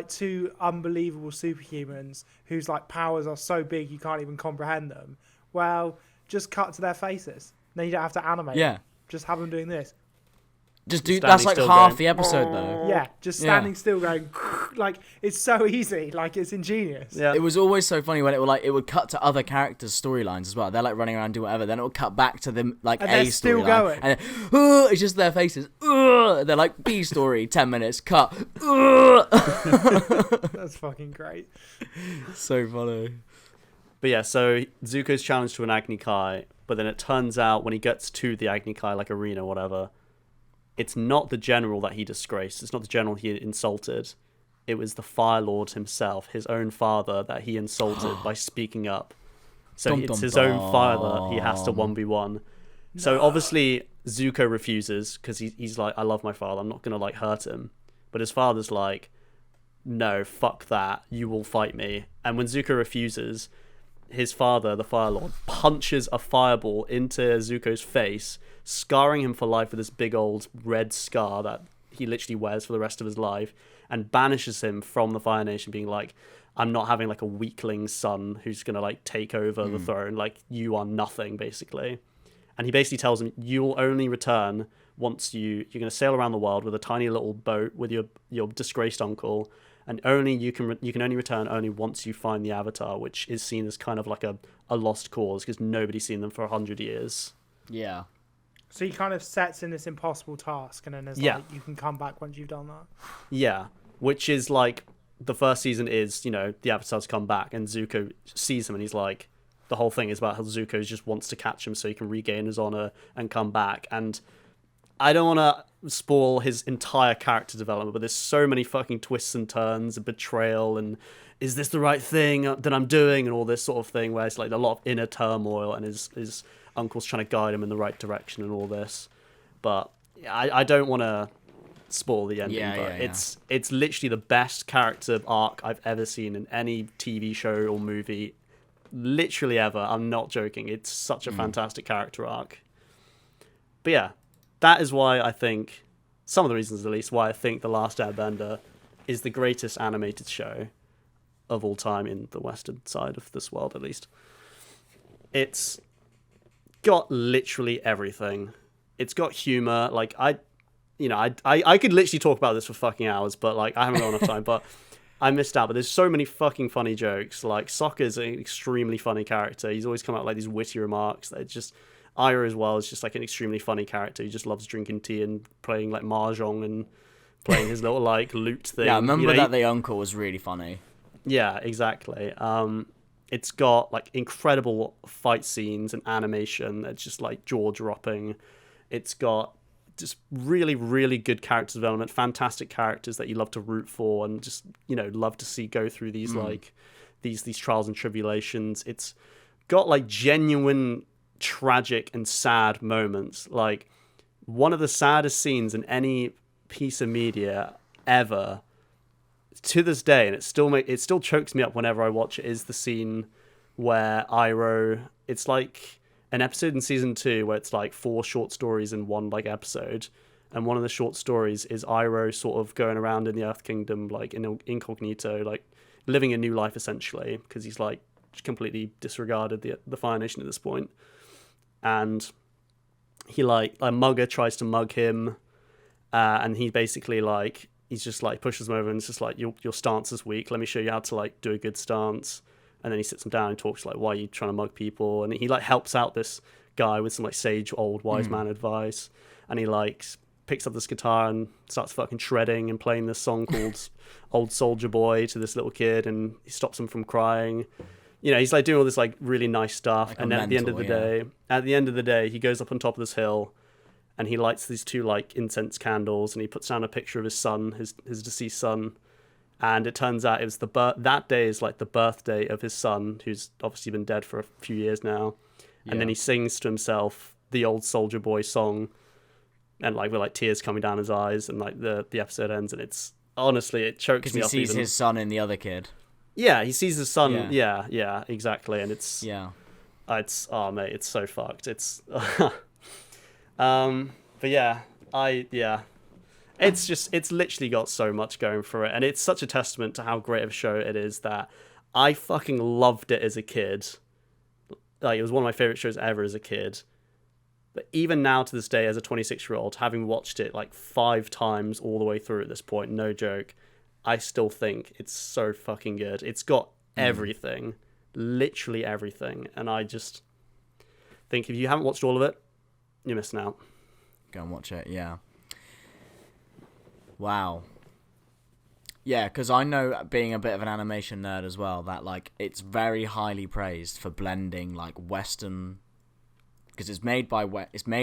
two unbelievable superhumans whose like powers are so big you can't even comprehend them. Well, just cut to their faces. Then you don't have to animate. Yeah. Them. Just have them doing this. Just do Standing that's like still half going, the episode though. Yeah, just standing still going like it's so easy, like it's ingenious. Yeah. It was always so funny when it would cut to other characters' storylines as well. They're like running around doing whatever. Then it would cut back to them like And A they're still storyline, going. and it's just their faces. They're like B story, 10 minutes cut. That's fucking great. So funny. But yeah, so Zuko's challenged to an Agni Kai, but then it turns out when he gets to the Agni Kai, like arena or whatever, it's not the general that he disgraced. It's not the general he insulted. It was the Fire Lord himself, his own father, that he insulted by speaking up. So Dum, it's dum, his own father he has to dum. 1v1. So obviously Zuko refuses because he's like, I love my father. I'm not going to like hurt him. But his father's like, no, fuck that. You will fight me. And when Zuko refuses, his father, the Fire Lord, punches a fireball into Zuko's face, scarring him for life with this big old red scar that he literally wears for the rest of his life, and banishes him from the Fire Nation, being like, I'm not having like a weakling son who's gonna like take over the throne. Like, you are nothing, basically. And he basically tells him, you'll only return once you're gonna sail around the world with a tiny little boat with your disgraced uncle, and only you can only return only once you find the Avatar, which is seen as kind of like a lost cause because nobody's seen them for 100 years. Yeah. So he kind of sets in this impossible task, and then there's like, you can come back once you've done that. Yeah, which is like, the first season is, the Avatar's come back, and Zuko sees him, and he's like, the whole thing is about how Zuko just wants to catch him so he can regain his honor and come back. And I don't want to spoil his entire character development, but there's so many fucking twists and turns and betrayal and is this the right thing that I'm doing and all this sort of thing, where it's like a lot of inner turmoil and his uncle's trying to guide him in the right direction and all this. But I don't want to spoil the ending, but it's literally the best character arc I've ever seen in any TV show or movie, literally ever. I'm not joking. It's such a fantastic character arc. But yeah, that is why I think, some of the reasons at least, why I think The Last Airbender is the greatest animated show of all time in the western side of this world, at least. It's got literally everything. It's got humor. Like, I could literally talk about this for fucking hours, but like, I haven't got enough time. But I missed out. But there's so many fucking funny jokes. Like, Sokka's an extremely funny character. He's always come out with, like, these witty remarks that just... Ira as well is just like an extremely funny character. He just loves drinking tea and playing like mahjong and playing his little like lute thing. Yeah, I remember that the uncle was really funny. Yeah, exactly. It's got like incredible fight scenes and animation that's just like jaw dropping. It's got just really, really good character development, fantastic characters that you love to root for and just, love to see go through these like these trials and tribulations. It's got like genuine tragic and sad moments. Like, one of the saddest scenes in any piece of media ever to this day, and it still chokes me up whenever I watch it, is the scene where Iroh, it's like an episode in season 2 where it's like 4 short stories in one like episode, and one of the short stories is Iroh sort of going around in the Earth Kingdom like in incognito, like living a new life essentially, because he's like completely disregarded the Fire Nation at this point. And he like a mugger tries to mug him, and he basically like he's just like pushes him over and it's just like, your stance is weak. Let me show you how to like do a good stance. And then he sits him down and talks like, why are you trying to mug people? And he like helps out this guy with some like sage old wise man advice. And he like picks up this guitar and starts fucking shredding and playing this song called Old Soldier Boy to this little kid, and he stops him from crying. He's like doing all this like really nice stuff, like, and then at the end of the day, he goes up on top of this hill, and he lights these 2 like incense candles, and he puts down a picture of his son, his deceased son, and it turns out it was that day is like the birthday of his son, who's obviously been dead for a few years now, and then he sings to himself the Old Soldier Boy song, and like with like tears coming down his eyes, and like the episode ends, and it's honestly it chokes me up. Because he sees his son in the other kid. Yeah, he sees his son. Yeah, exactly. And it's oh mate, it's so fucked. It's but it's literally got so much going for it, and it's such a testament to how great of a show it is that I fucking loved it as a kid. Like, it was one of my favorite shows ever as a kid. But even now to this day, as a 26-year-old, having watched it like 5 times all the way through at this point, no joke, I still think it's so fucking good. It's got everything, literally everything. And I just think if you haven't watched all of it, you're missing out. Go and watch it, yeah. Wow. Yeah, because I know, being a bit of an animation nerd as well, that like it's very highly praised for blending like Western, because it's made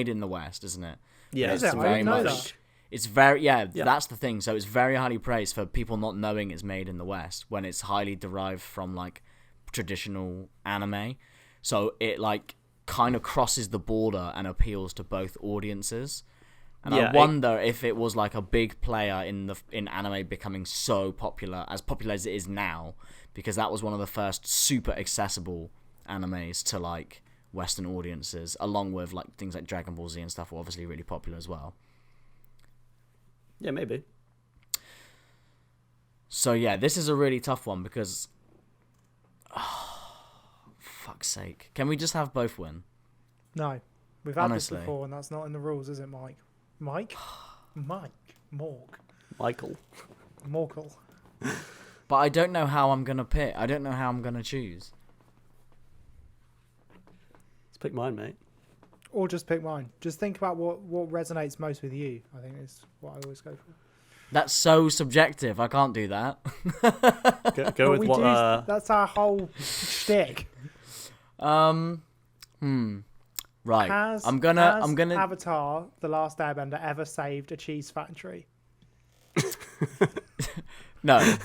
in the West, isn't it? Yeah, Is it? I didn't know that. It's very that's the thing. So it's very highly praised for people not knowing it's made in the West when it's highly derived from like traditional anime. So it like kind of crosses the border and appeals to both audiences. And I wonder if it was like a big player in anime becoming so popular as it is now, because that was one of the first super accessible animes to like Western audiences, along with like things like Dragon Ball Z and stuff were obviously really popular as well. Yeah, maybe. So yeah, this is a really tough one because, fuck's sake, can we just have both win? No, we've had Honestly. this before, and that's not in the rules, is it, Mike? Mike? Morg. Michael. Morkel. But I don't know how I'm gonna pick. I don't know how I'm gonna choose. Let's pick mine, mate. Or just pick mine. Just think about what resonates most with you. I think is what I always go for. That's so subjective. I can't do that. Go with what? That's our whole shtick. Right. Has I'm gonna Avatar: The Last Airbender ever saved a cheese factory? No. I'm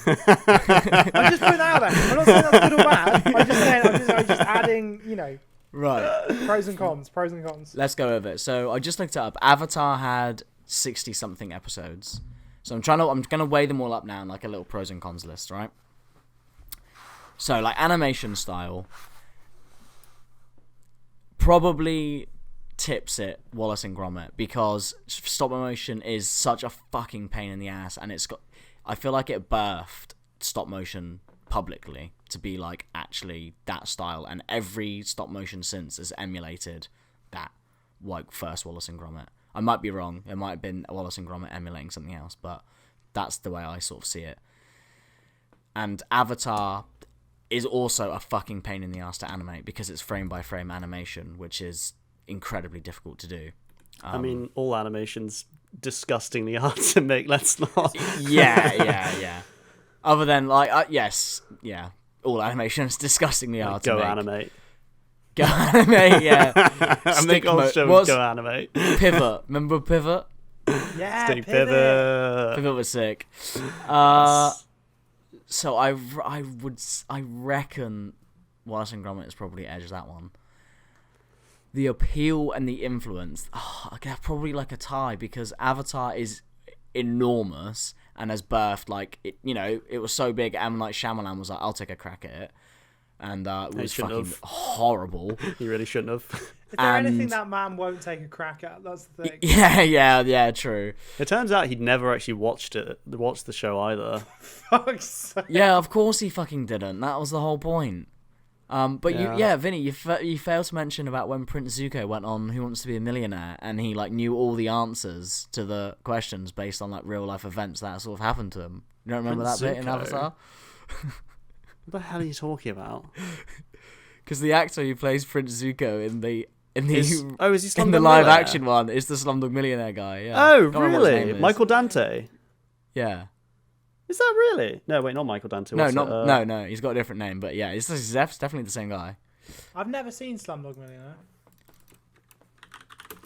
just putting that out there. I'm not saying that's good or bad. I'm just saying. I'm just adding. Right. Pros and cons. Pros and cons. Let's go with it. So I just looked it up. Avatar had 60 something episodes. So I'm gonna weigh them all up now in like a little pros and cons list, right? So like animation style, probably tips it Wallace and Gromit, because stop motion is such a fucking pain in the ass, and I feel like it birthed stop motion publicly to be like actually that style, and every stop motion since has emulated that, like first Wallace and Gromit. I might be wrong. It might have been Wallace and Gromit emulating something else, but that's the way I sort of see it. And Avatar is also a fucking pain in the ass to animate because it's frame by frame animation, which is incredibly difficult to do. I mean, all animation's disgustingly hard to make. Let's not. Yeah. Other than like, yes, yeah, all animation is disgustingly hard to make. Animate. Go animate, yeah. And make all shows go animate. Pivot, remember Pivot? Yeah, Stick Pivot. Pivot was sick. So I reckon Wallace and Gromit has probably edged that one. The appeal and the influence, I guess probably like a tie, because Avatar is enormous and has birthed like it was so big. M. Night Shyamalan was like, I'll take a crack at it, and it was fucking horrible. You really shouldn't have. Is there anything that man won't take a crack at? That's the thing. Yeah, true. It turns out he'd never actually watched the show either. Fuck's sake. Yeah, of course he fucking didn't. That was the whole point. But Vinny, you failed to mention about when Prince Zuko went on Who Wants to Be a Millionaire, and he like knew all the answers to the questions based on like real life events that sort of happened to him. You don't remember Prince that bit in Zuko? Avatar? What the hell are you talking about? Because the actor who plays Prince Zuko in the is he in the live action one is the Slumdog Millionaire guy. Yeah. Oh, Can't remember what his name really? is. Michael Dante. Yeah. Is that really? No, wait, not Michael Dante. No. He's got a different name, but yeah, it's definitely the same guy. I've never seen Slumdog Millionaire.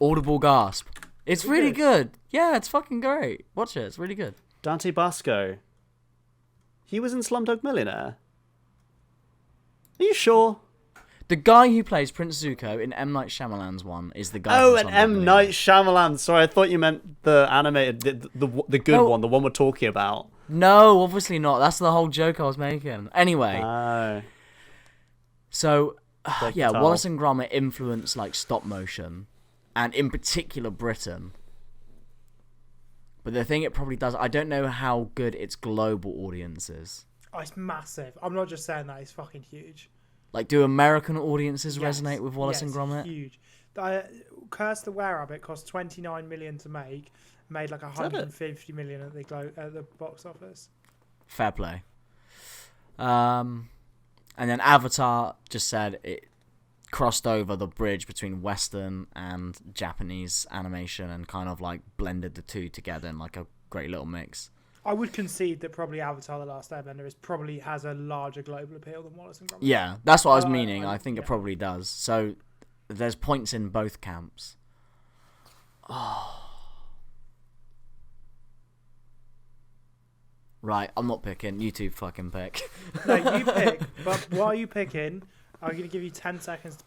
Audible gasp. It's really good. Yeah, it's fucking great. Watch it. It's really good. Dante Basco. He was in Slumdog Millionaire. Are you sure? The guy who plays Prince Zuko in M. Night Shyamalan's one is the guy. Oh, from and Slumdog M. Millionaire. Night Shyamalan. Sorry, I thought you meant the animated, the good one, the one we're talking about. No, obviously not. That's the whole joke I was making. Anyway, so Wallace and Gromit influenced like stop motion, and in particular Britain. But the thing it probably does, I don't know how good its global audience is. Oh, it's massive. I'm not just saying that. It's fucking huge. Like, do American audiences resonate with Wallace and Gromit? Huge. Curse the Were-Rabbit cost 29 million to make, made like 150 million at the box office. Fair play. And then Avatar just said it crossed over the bridge between Western and Japanese animation and kind of like blended the two together in like a great little mix. I would concede that probably Avatar: The Last Airbender probably has a larger global appeal than Wallace and Gromit. Yeah, that's what I was meaning. I think it probably does. So there's points in both camps. Oh. Right, I'm not picking. You two fucking pick. No, you pick. But while you picking, I'm going to give you 10 seconds to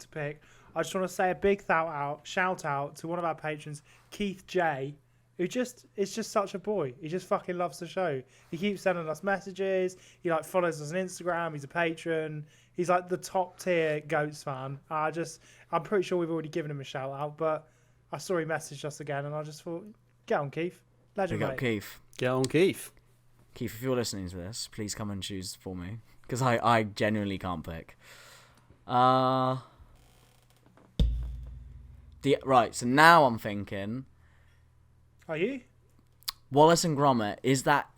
pick. I just want to say a big shout out to one of our patrons, Keith J, who is just such a boy. He just fucking loves the show. He keeps sending us messages. He like follows us on Instagram. He's a patron. He's like the top tier Goats fan. I'm pretty sure we've already given him a shout out, but I saw he messaged us again, and I just thought, get on, Keith. Legend, Pick up Keith. Get on, Keith. Keith, if you're listening to this, please come and choose for me, because I genuinely can't pick. Right, so now I'm thinking. Are you? Wallace and Gromit, is that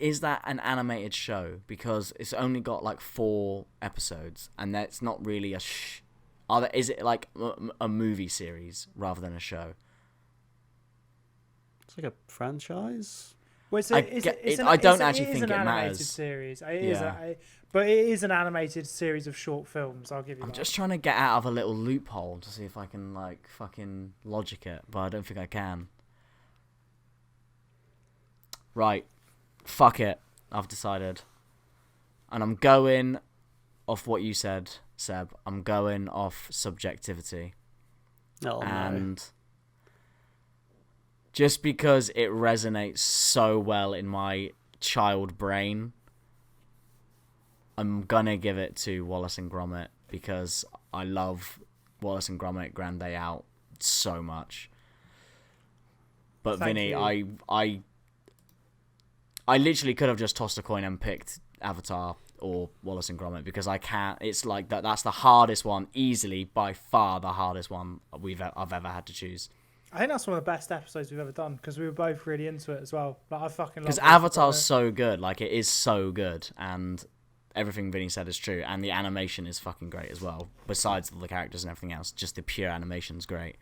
an animated show? Because it's only got like 4 episodes, and that's not really is it like a movie series rather than a show? It's like a franchise. Well, I don't actually think it matters. Series. But it is an animated series of short films. I'll give you. I'm just trying to get out of a little loophole to see if I can like fucking logic it, but I don't think I can. Right, fuck it. I've decided, and I'm going off what you said, Seb. I'm going off subjectivity, and just because it resonates so well in my child brain, I'm gonna give it to Wallace and Gromit because I love Wallace and Gromit Grand Day Out so much. But Thank Vinny, you. I literally could have just tossed a coin and picked Avatar or Wallace and Gromit because I can't. It's like that's the hardest one, easily by far the hardest one I've ever had to choose. I think that's one of the best episodes we've ever done because we were both really into it as well. Like I fucking love it. Because Avatar's so good, like it is so good, and everything Vinny said is true, and the animation is fucking great as well. Besides the characters and everything else, just the pure animation's great.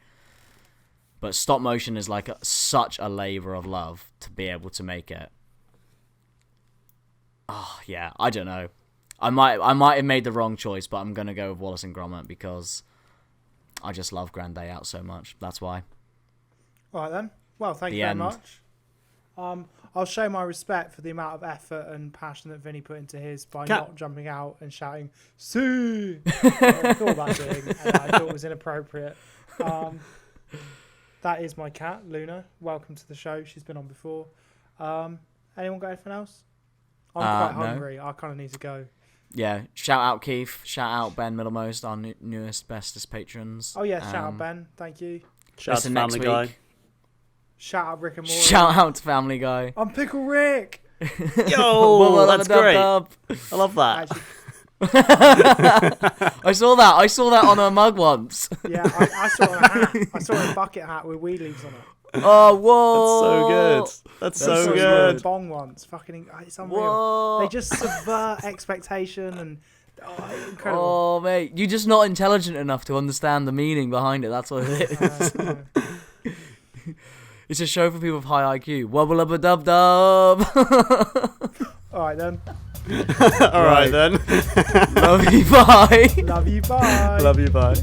But stop motion is like such a labor of love to be able to make it. Oh yeah, I don't know. I might have made the wrong choice, but I'm gonna go with Wallace and Gromit because I just love Grand Day Out so much. That's why. All right then. Well, thank you very much. I'll show my respect for the amount of effort and passion that Vinny put into his by not jumping out and shouting "See!" I thought about doing, and I thought it was inappropriate. That is my cat, Luna. Welcome to the show. She's been on before. Anyone got anything else? I'm quite hungry. No. I kind of need to go. Yeah. Shout out Keith. Shout out Ben Middlemost, our newest, bestest patrons. Oh yeah. Shout out Ben. Thank you. Shout out to Family Guy. Shout out Rick and Morty. Shout out to Family Guy. I'm Pickle Rick. Yo, that's great. I love that. I saw that on a mug once. Yeah, I saw a hat. I saw a bucket hat with weed leaves on it. Oh, whoa! That's so good. A bong once. Fucking, it's unreal. Whoa. They just subvert expectation and incredible. Oh, mate, you're just not intelligent enough to understand the meaning behind it. That's what it is. It's a show for people with high IQ. Wubble up a dub dub. All right then. All right then. Love you. Bye. Love you. Bye. Love you. Bye.